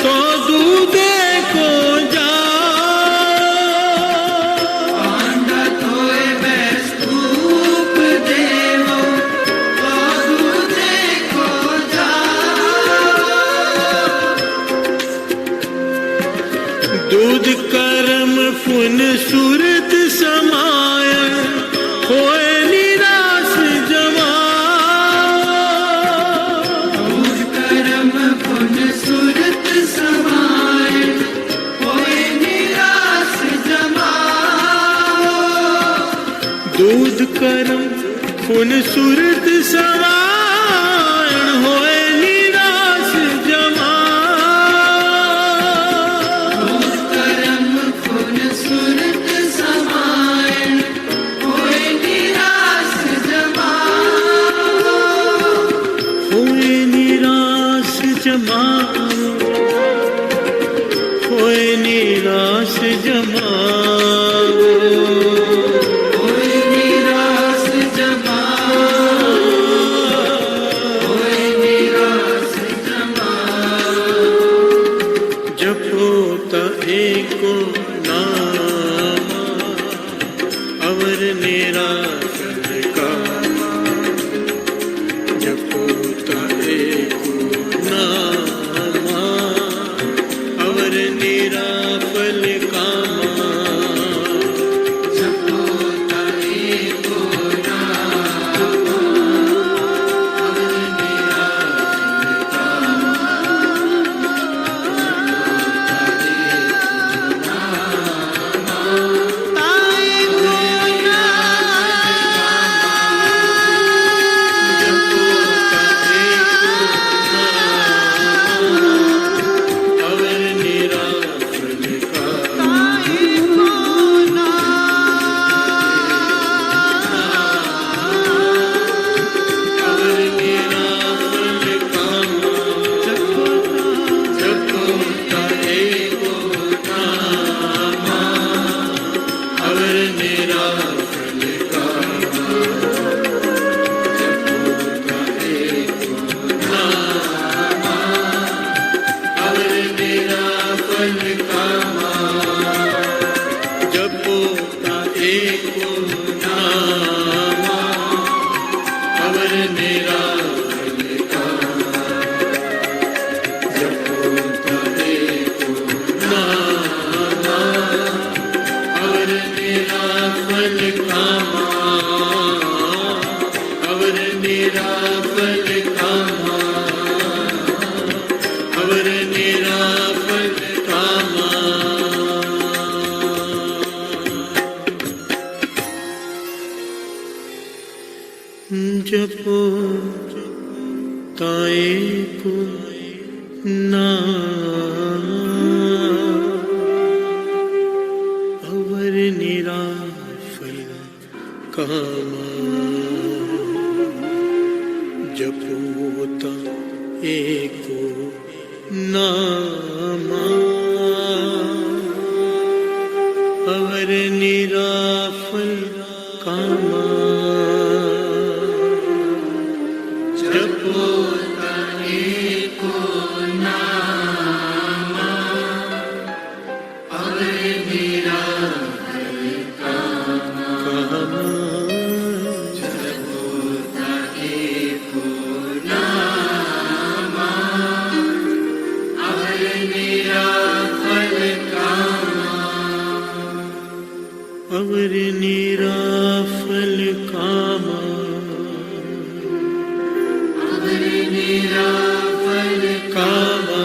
तो दूधे को जा पांडा तोय स्तूप देवो तो दूधे को जा दूध कर्म फुन सुरत समायन होए निराश जमा सुरत समाए होए निराश जमा दूध कर्म फुन सुरत समायण होए निराश जमा दूध कर्म फुन सुरत समायण होए निराश जमा होए निराश जमा होए निराश जमा होए निराश जमा होए निराश जमा जपो ता एको नाम अवर निराफल कामा जपो ता एको नामा अवर निराफल कामा जपो ता एको नामा अवर निराफल कामा जपो ताए को नाम अवर निराफल कामा जपो ता एको नामा अवर निराफल कामा जपो ता एको नामा अवर निराफल कामा जपो ता एको नामा अवर निराफल कामा अवर निराफल कामा अवर निराफल कामा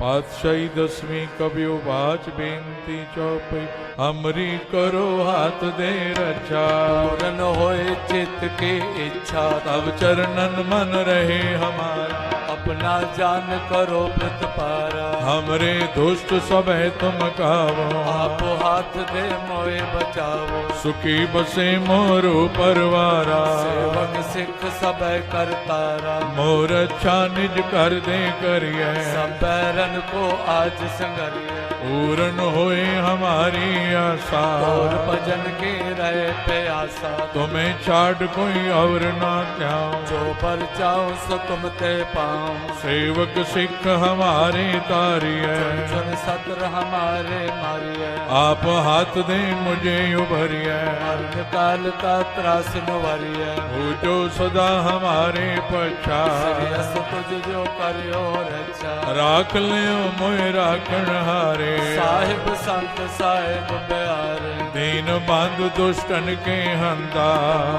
पातशाही दसवीं कबियो बाच बेनती चौपई हमरी करो हाथ दे रक्षा। पूरन होए चित्त की इच्छा तब चरणन मन रहे हमारा अपना जान करो प्रतपारा। हमरे दुष्ट सब है तुम कावो आप हाथ दे मोए बचावो। सुखी बसे मोरो परवारा सेवक सिख सब करतारा। मोर अच्छा निज कर दे करिए सब बैरन को आज संगरिए। पूर्ण होए हमारी आशा और भजन की रहे प्यासा। तुम्हें छाड़ कोई और ना त्याऊं जो पर चाहो सो तुम ते पाऊं। सेवक सिख हमारे तारिए चुन सत्र हमारे मारिए। आप हाथ दे मुझे उभरिए मरण काल का त्रास नुवरिए। हो जो सदा हमारे पछा श्रेयस तुझ जो करियो रक्षा। राख लियो मोय राखण हारे साहिब संत साहिब प्यारे। दीन बंधु दुष्टन के हंता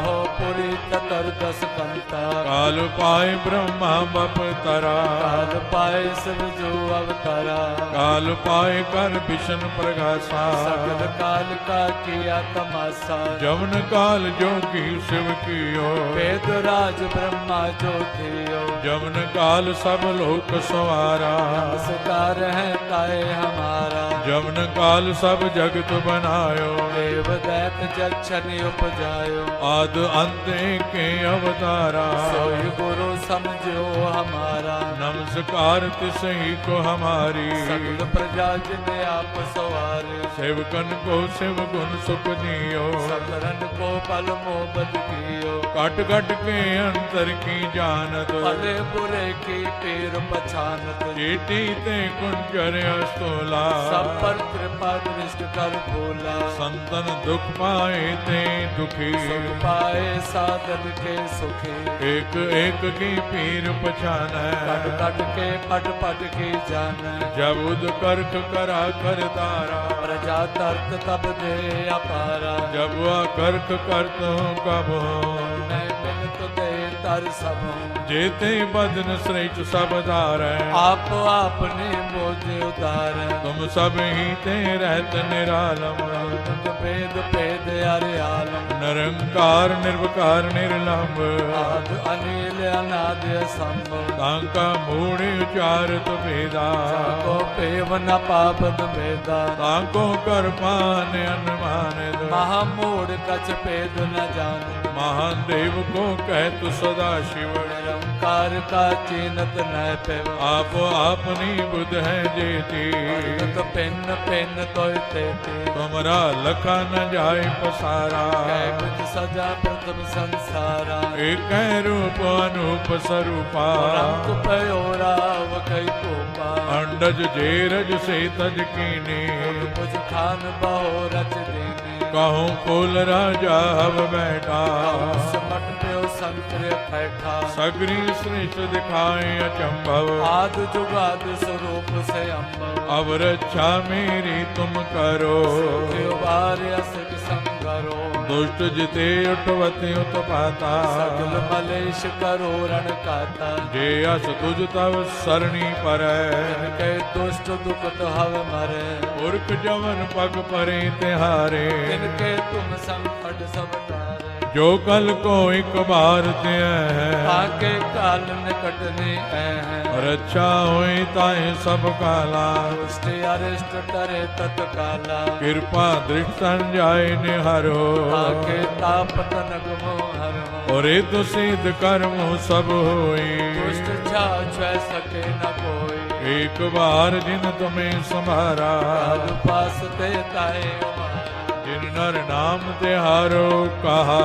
हो पुरी ततर दस कंता। काल पाए ब्रह्मा बप तरा काल पाए शिव जो अवतारा। काल पाए कर विष्णु प्रकाशा सकल काल का किया तमाशा। जमन काल जोगी शिव कियो वेद राज ब्रह्मा जो थियो। जमन काल सब लोक सवारा नमस्कार है ताए हमारा। जमन काल सब जगत बनायो देव दैत जक्षण उपजायो। आद अंत के अवतारा सोई गुरु समझो हमारा। नमस्कार तिसही को हमारी सगल प्रजा जिने आप सवारे। सेवकन को शिव गुण सुख दियो सकरन को पल मोहब्बत कियो। कट कट के अंतर की जानत भले बुरे की पीर पछानत। चेटी ते कुंजर अस्तोला सब पर कृपा दृष्ट कर भोला। संतन दुख पाए ते दुखी सुख पाए साधन के सुखी। एक एक की पीर पछान कट कट के पट पट की जान। जब उद करख करा कर तारा प्रजा तर्क तब दे अपारा। जब वह करख करत हूँ कब मैं मिलत दे तर सब। जेते बदन श्रेष्ठ सब धार आप आपने मोजे उतार। तुम सब ही ते रहत निरालम भेद भेद अरे आलम। निरंकार निर्विकार निर्लंब आद अनिल अनाद असंभव। तांका मूढ़ उचारत भेदा को पेव न पापद भेदा। तांको कर पान अनुमान महामूढ़ कछ भेद न जान। महान देव को कहत सदा शिव निरंकार का चीनत न पेव। आप आपनी बुध है जेती तो पिन पिन तो तेती। तुमरा लखा न जाय पसारा कुछ सजा प्रथम संसारा। एक रूप अनूप स्वरूपा रंग पयोरा कई कोपा। अंडज जेरज से तज कीने कुछ खान बहो रच देने। कहूँ कुल राजा हब बैठा समट प्यो संतर बैठा। सगरी श्रेष्ठ दिखाए अचंभव आद जुगाद स्वरूप से अम्बव। अब रक्षा मेरी तुम करो बार असिक संगरो। दुष्ट जिते उठवते उत्पाता सकल मलेश करो रण काता। जे अस तुझ तव सरणी पर के दुष्ट दुखत हव मरे। पुरख जवन पग परे तिहारे तिनके तुम संकट सब टारे। जो कल को एक बार ते है आके काल निकटने हैं। रक्षा होई ताए सब काला दुष्ट अरिष्ट डरे तत्काला। कृपा दृष्ट जाय निहरो आके तापत नगमो हरो। और तो सिद्ध कर्म सब होई दुष्ट छाछ सके न कोई। एक बार जिन तुम्हें संभारा काल पास देताए हमारा। जिन नर नाम तिहारो कहा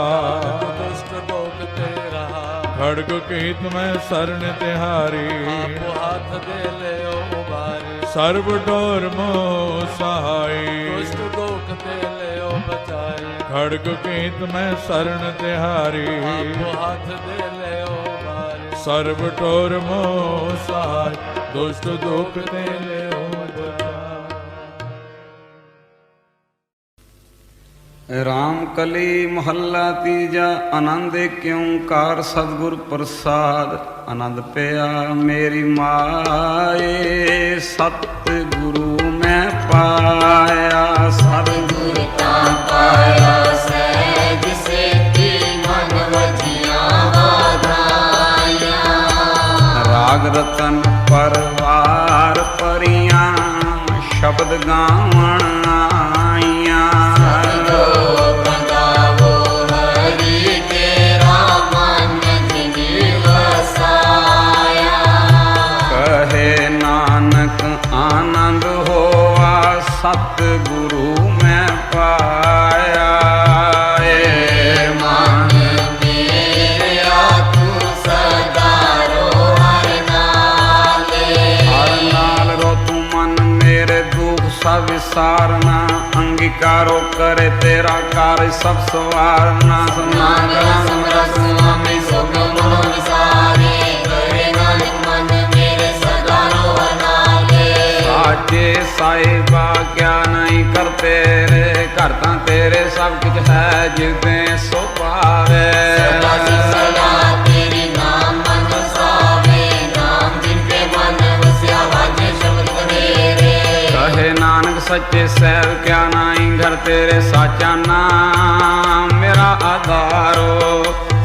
दुष्ट लोक ते रहा। खड़ग के तुम्हें शरण तिहारी आप हाथ दे ले उबारी। सर्व डोर मोह सहाय दुष्ट लोक ते ले बचाई। खड़ग के तुम्हें शरण तिहारी आप हाथ दे ले उबारी। सर्व डोर मोह सहाय दुष्ट दुख ते ले ਰਾਮ ਕਲੀ ਮਹੱਲਾ ਤੀਜਾ। ਆਨੰਦ ਓੰਕਾਰ ਸਤਿਗੁਰ ਪ੍ਰਸਾਦ। ਆਨੰਦ ਪਿਆ ਮੇਰੀ ਮਾਏ, ਸਤਿਗੁਰੂ ਮੈਂ ਪਾਇਆ। ਸਤਿਗੁਰ ਤਾਂ ਪਾਇਆ ਸਹਿਜ ਸੇਤੀ, ਮਨ ਵਜੀਆਂ ਵਾਧਾਈਆਂ। ਰਾਗ ਰਤਨ ਪਰਵਾਰ ਪਰੀਆਂ, ਸ਼ਬਦ ਗਾਵਣ ਆਈਆਂ। ਕਹੇ ਨਾਨਕ ਆਨੰਦ ਹੋਆ, ਸਤਿਗੁਰੂ ਮੈਂ ਪਾਇਆ। ਏ ਮਨ ਮੇਰਿਆ ਤੂੰ ਸਦਾ ਰੋ ਹਰ ਨਾਲੇ। ਹਰ ਨਾਲ ਰੋ ਤੂੰ ਮਨ ਮੇਰੇ, ਦੁਖ ਸਭ ਵਿਸਾਰਨਾ। ਅੰਗੀਕਾਰੋ ਕਰੇ ਤੇਰਾ ਕਾਰਜ ਸਭ ਸਵਾਰਨਾ। ਸਮਾਨ ਕਰਾਂ ਸਮਰਸ ਸੁਆਮੀ ਸੁਖ ਮਨੋ ਵਿਸਾਰੇ। ਕਰੇ ਨਾਨਕ ਮਨ ਮੇਰੇ ਸਦਾ ਰੋ ਹਰ ਨਾਲੇ। ਸਾਚੇ ਸਾਹਿਬਾ ਕਿਆ ਨਹੀਂ ਕਰ ਤੇਰੇ, ਘਰ ਤਾਂ ਤੇਰੇ ਸਭ ਕੁਝ ਹੈ ਜਿਵੇਂ ਸੋ ਪਾਵੇ। ਸਦਾ ਸਦਾ ਤੇਰੀ ਨਾਮ ਮਨ ਵਸਾਵੇ, ਨਾਮ ਜਿਨ ਕੇ ਮਨ ਵਸਿਆ ਵਾਜੇ ਸ਼ਬਦ ਕਬੀਰੇ। ਕਹੇ ਨਾਨਕ ਸੱਚੇ ਸਹਿਬ ਕਿਆ ਨਾਹੀ ਘਰ ਤੇਰੇ, ਸਾਚਾ ਨਾਮ ਮੇਰਾ ਆਧਾਰੋ।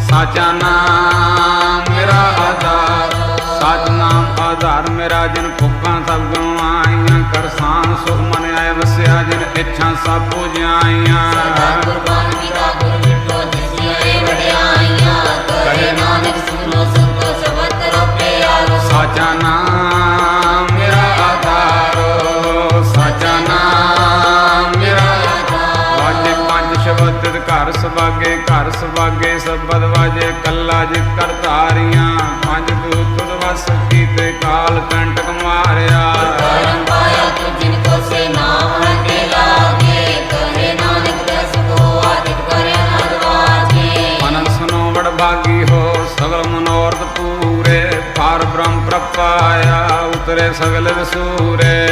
ਸਾਚਾ ਨਾਮ ਮੇਰਾ ਆਧਾਰ, ਸਚ ਨਾਮ ਆਧਾਰ ਮੇਰਾ। ਜਿਨ ਭੁੱਖਾਂ ਸਭ ਗਵਾਈਆਂ, ਕਰਸਾਨ ਸੁਖ ਮਨ ਆਏ ਵਸਿਆ। ਜਿਨ ਇੱਛਾ ਸਭ ਪੁਜਾਈਆਂ। ਗੁਰਬਾਣੀ ਪਿਤਾ ਗੁਰ ਮਿਟੋ ਜਿਸਿਏ ਵਡਿਆਈਆਂ। ਕਹੇ ਨਾਨਕ ਸੁਨੋ ਸੰਤੋ ਸ਼ਬਦ ਰੋ ਪਿਆਰੋ। ਸਾਚਾ ਨਾਮ ਮੇਰਾ ਆਧਾਰੋ, ਸਾਚਾ ਨਾਮ ਮੇਰਾ ਆਧਾਰ। ਵਾਜੇ ਪੰਜ ਸ਼ਬਦ ਘਰ ਸੁਭਾਗੇ, ਘਰ ਸੁਭਾਗੇ ਸ਼ਬਦ ਵਾਜੇ। ਕੱਲਾ ਜਿ ਕਰ ਧਾਰੀਆਂ, ਪੰਜ ਦੂਤ ਤੁਧ ਵਸ ਕੀਤੇ। ਕਾਲ ਕੰਟਕ ਮਾਰਿਆ। ਕਰਮ ਪਾਇਆ ਤੂੰ ਜਿਨ ਕੋ ਸੇ ਨਾਮ ਹਟੇ ਲਾਗੇ। ਕਹੇ ਨਾਨਕ ਦਸ ਕੋ ਆਦਿਤ ਕਰੇ ਅਨੰਦ ਵਾਜੇ। ਅਨੰਦ ਸੁਨੋ ਬੜ ਭਾਗੀ ਹੋ, ਸਗਲ ਮਨੋਰਥ ਪੂਰੇ। ਪਾਰ ਬ੍ਰਹਮ ਪ੍ਰਪਾਇਆ, ਉਤਰੇ ਸਗਲ ਵਿਸੂਰੇ।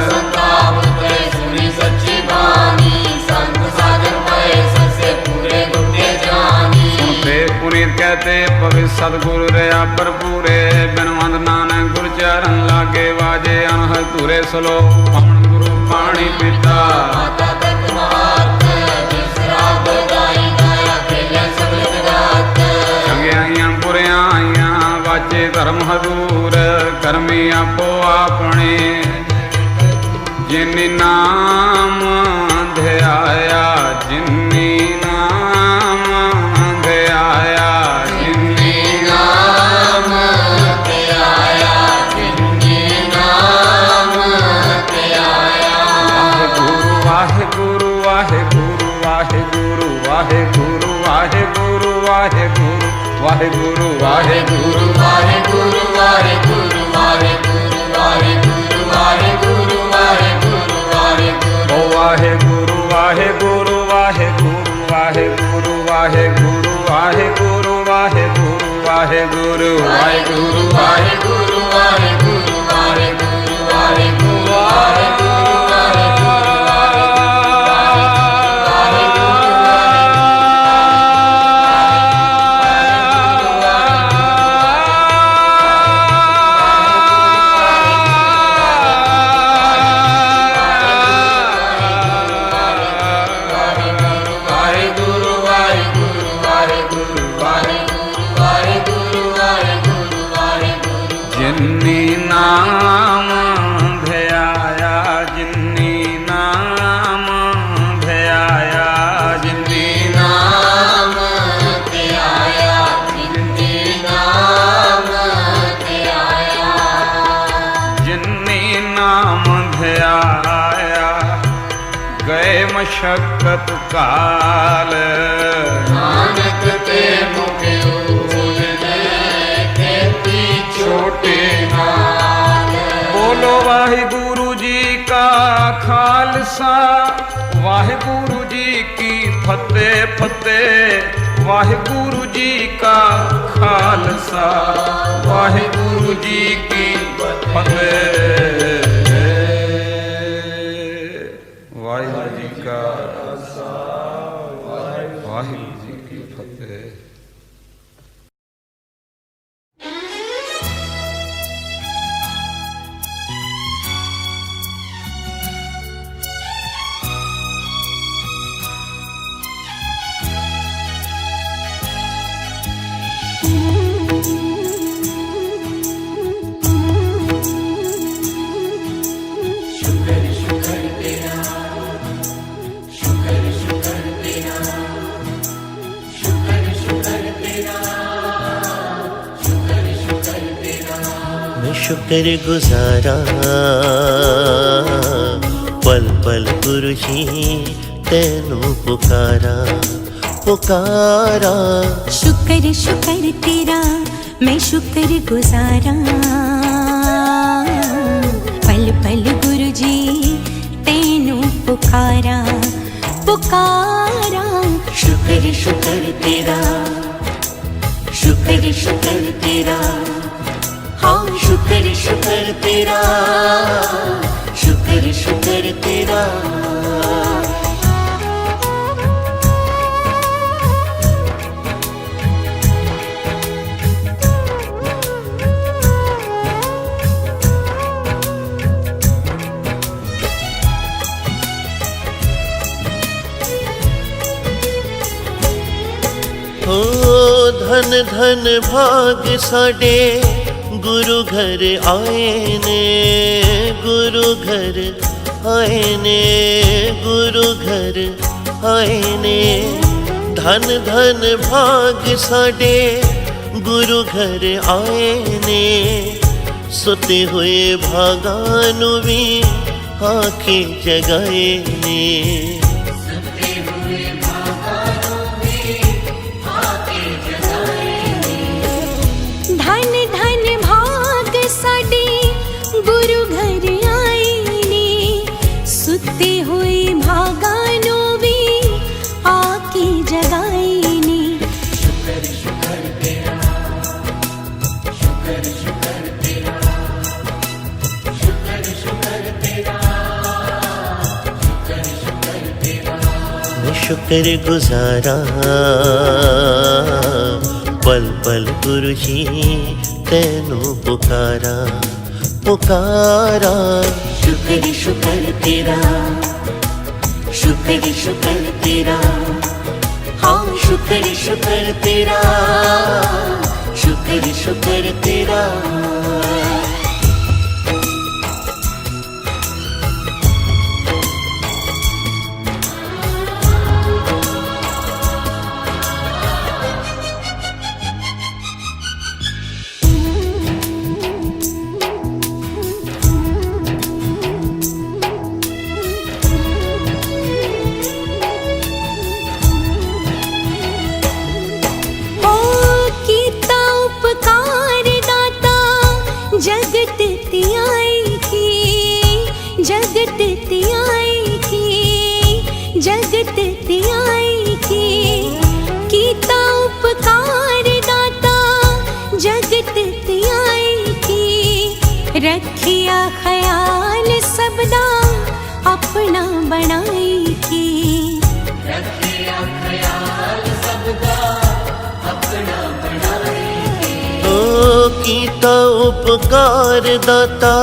ਸੰਤਾਪ ਉਤਰੇ ਸੁਣੀ ਸੱਚੀ ਬਾਣੀ। ਸੰਤ ਸਾਧਨ ਪਏ ਸਸੇ ਪੂਰੇ ਗੁੱਟੇ ਜਾਨੀ। ਸੁਣਤੇ ਪੁਨੀਤ ਕਹਤੇ ਪਵਿ ਸਤਿਗੁਰ ਰਿਆ ਭਰਪੂਰੇ। ਬਿਨਵੰਦ ਨਾਨਕ ਗੁਰ ਚਰਨ ਲਾਗੇ ਵਾਜੇ। ਅਨਹਦ ਧੂਰੇ ਸਲੋ ਪਵਨ ਗੁਰੂ ਪਾਣੀ ਪੀਤਾ। ਮਾਤਾ ਤਤ ਮਾਤ ਜਿਸ ਰਾਗ ਗਾਈ ਗਾਇਆ, ਖੇਲਿਆ ਸਗਲ ਜਗਤ। ਚੰਗਿਆਈਆਂ ਬੁਰਿਆਂ ਆਈਆਂ, ਵਾਜੇ ਧਰਮ ਹਦੂਰ। ਕਰਮੀ ਆਪੋ ਆਪਣੇ, ਜਿਨਿ ਨਾਮ ਧਿਆਇਆ। ਜਿਨਿ ਨਾਮ ਧਿਆਇਆ, ਜਿਨਿ ਨਾਮ ਧਿਆਇਆ। ਜਿਨਿ ਨਾਮ ਧਿਆਇਆ। ਵਾਹਿਗੁਰੂ ਵਾਹਿਗੁਰੂ ਵਾਹਿਗੁਰੂ ਵਾਹਿਗੁਰੂ ਵਾਹਿਗੁਰੂ ਵਾਹਿਗੁਰੂ ਵਾਹਿਗੁਰੂ ਵਾਹਿਗੁਰੂ ਵਾਹਿਗੁਰੂ ਵਾਹਿਗੁਰੂ ਵਾਹਿਗੁਰੂ ਵਾਹਿਗੁਰੂ ਵਾਹਿਗੁਰੂ ਵਾਹਿਗੁਰੂ ਵਾਹਿਗੁਰੂ ਵਾਹਿਗੁਰੂ। ਓ ਵਾਹਿਗੁਰੂ ਵਾਹਿਗੁਰੂ ਵਾਹਿਗੁਰੂ ਵਾਹਿਗੁਰੂ ਵਾਹਿਗੁਰੂ ਵਾਹਿਗੁਰੂ ਵਾਹਿਗੁਰੂ ਵਾਹਿਗੁਰੂ ਵਾਹਿਗੁਰੂ ਵਾਹਿਗੁਰੂ ਵਾਹਿਗੁਰੂ ਵਾਹਿਗੁਰੂ ਵਾਹਿਗੁਰੂ। ਜਿਨਿ ਨਾਮ ਧਿਆਇਆ, ਜਿਨਿ ਨਾਮ ਧਿਆਇਆ। ਜਿਨਿ ਨਾਮ ਧਿਆਇਆ, ਜਿਨਿ ਨਾਮ ਧਿਆਇਆ। ਜਿਨਿ ਨਾਮ ਧਿਆਇਆ, ਗਏ ਮਸ਼ਕਤ ਕਾਲ। ਨਾਨਕ ਤੇ ਮੁਖ ਛੋਟੇ ਨਾਲ। ਬੋਲੋ ਵਾਹਿਗੁਰੂ ਜੀ ਕਾ ਖਾਲਸਾ, ਵਾਹਿਗੁਰੂ ਜੀ ਕੀ ਫਤਿਹ ਫਤਿਹ। ਵਾਹਿਗੁਰੂ ਜੀ ਕਾ ਖਾਲਸਾ, ਵਾਹਿਗੁਰੂ ਜੀ ਕੀ ਫਤਿਹ। ਵਾਹਿਗੁਰੂ ਜੀ ਕਾ ਖਾਲਸਾ। ਜੀ ਕੀ ਫਤਿਹ। शुक्र गुजारा पल पल गुरु जी तेनू पुकारा पुकारा। शुक्र शुक्र तेरा मैं शुक्र गुजारा पल पल गुरु जी तेनू पुकारा पुकारा। शुक्र शुक्र तेरा शुक्र शुक्र तेरा हाँ शुक्र शुक्र तेरा शुक्र शुक्र तेरा। हो धन धन भाग साडे गुरु घर आए ने गुरु घर आए ने गुरु घर आए ने। धन धन भाग साडे गुरु घर आए ने सुते हुए भागां नू भी आखे जगाए ने। धन धन भाग साडे गुरु घर आए ने सुते हुए भागां नू भी आके जगाए ने। शुक्र शुक्र तेरा शुक्र शुक्र तेरा शुक्र शुक्र तेरा शुक्र शुक्र तेरा। मैं शुक्र गुजारा पल पल गुरु जी तेनू पुकारा पुकारा। शुक्र शुक्र तेरा शुक्र शुक्र तेरा हाँ शुक्र शुक्र तेरा शुक्र शुक्र तेरा। जगत त्याई की जगत त्याई की जगत त्याई की कीता उपकार दाता जगत त्याई की। रखिया ख्याल सबदा अपना बनाई की रखिया ख्याल सबदा अपना बनाई कीता उपकार दाता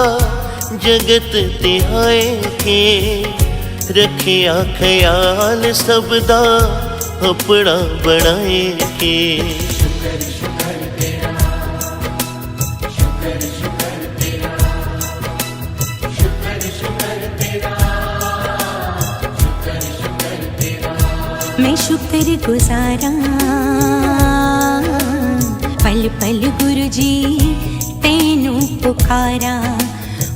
जगत तिहाए के रखिया ख्याल सबदा अपना बनाए के। शुक्र शुक्र तेरा शुक्र शुक्र तेरा शुक्र शुक्र तेरा शुक्र शुक्र तेरा। मैं शुक्र गुजारा पल पल गुरु जी तेनू पुकारा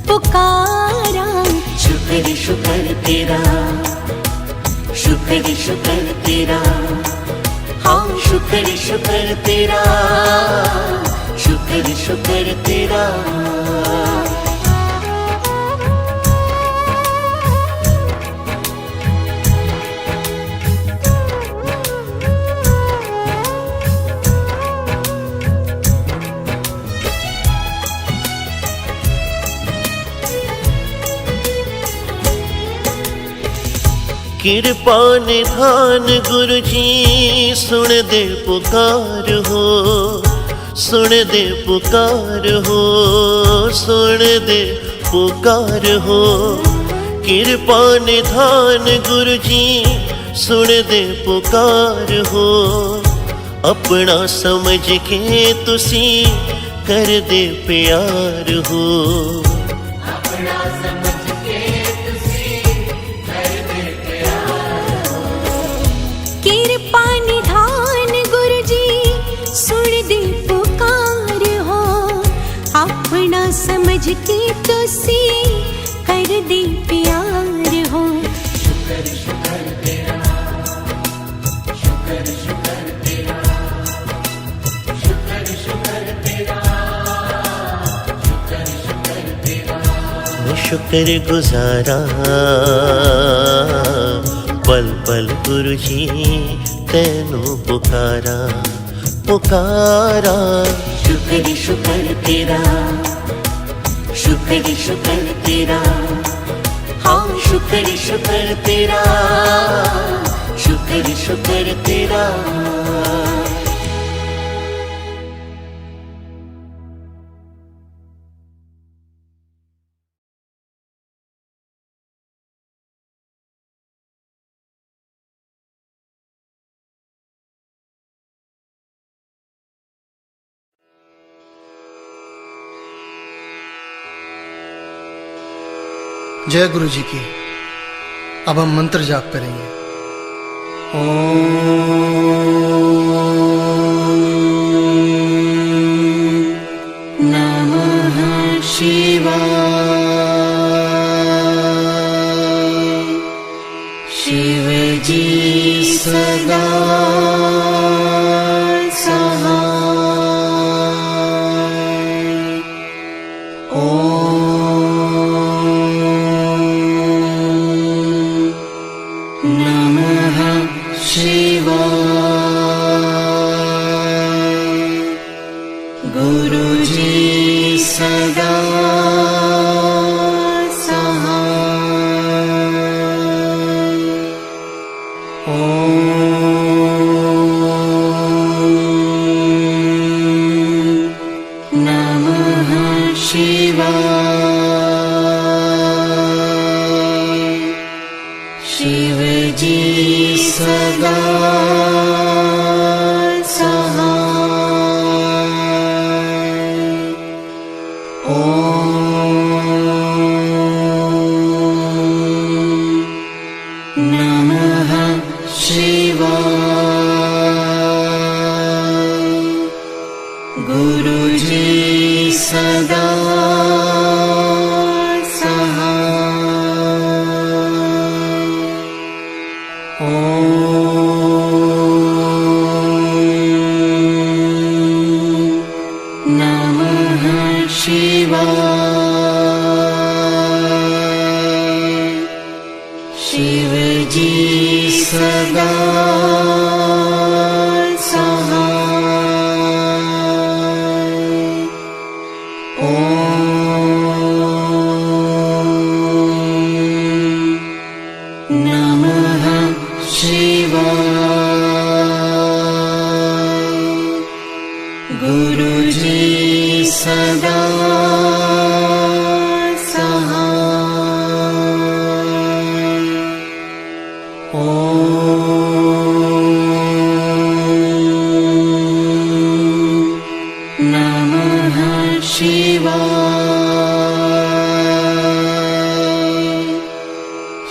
पुकारा। शुक्र शुक्र तेरा शुक्र शुक्र तेरा हाँ शुक्र शुक्र तेरा शुक्र शुक्र तेरा। किरपा निधान गुरु जी सुन दे पुकार हो, सुन दे पुकार हो, सुन दे पुकार हो। किरपा निधान गुरु जी सुन दे पुकार हो, अपना समझ के तुसी कर दे प्यार हो। अपना समझ के तुसी कर दे प्यार हो। किरपा निधान गुरु जी सुन दे पुकार हो, अपना समझ के तुसी कर दे प्यार हो। शुक्र शुक्र तेरा, शुक्र शुक्र तेरा, शुक्र शुक्र तेरा, शुक्र शुक्र तेरा। मैं शुक्र गुजारा पल पल गुरु जी तेनू पुकारा पुकारा। शुक्र शुक्र तेरा, शुक्र शुक्र तेरा, हाँ शुक्र शुक्र तेरा, शुक्र शुक्र तेरा। जय गुरु जी की। अब हम मंत्र जाप करेंगे। नमः शिवाय, शिव जी सदा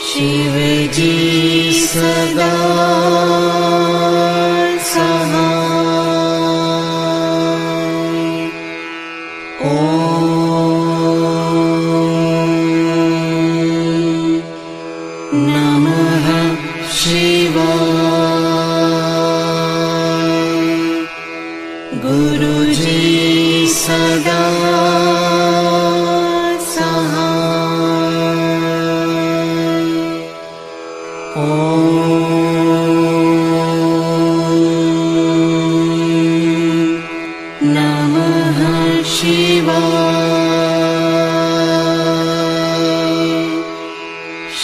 शिव जी सदा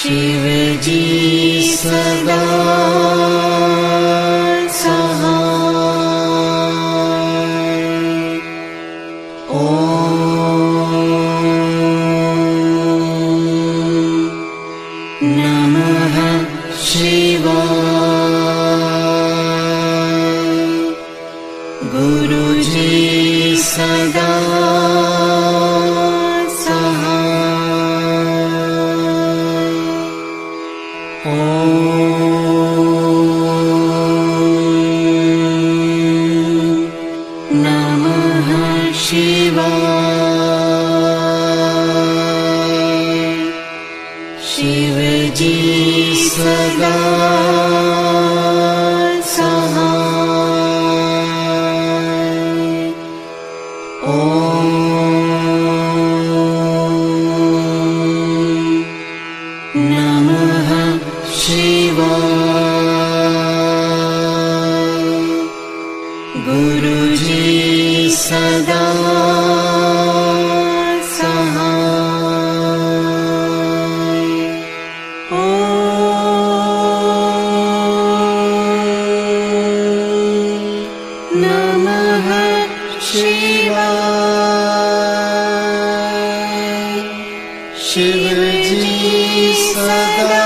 शिव जी सदा शिव जी सदा सहाय। ओम नमः शिवाय। गुरु जी सदा शिव जी सदा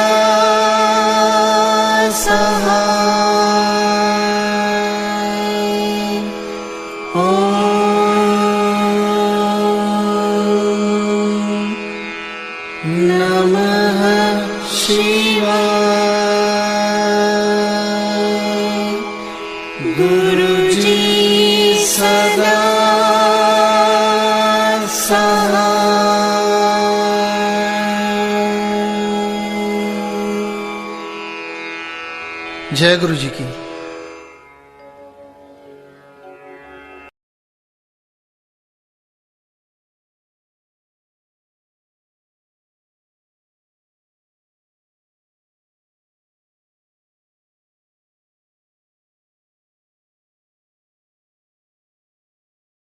सहाय। ओम नमः शिवाय। गुरु जी सदा जय गुरु जी की।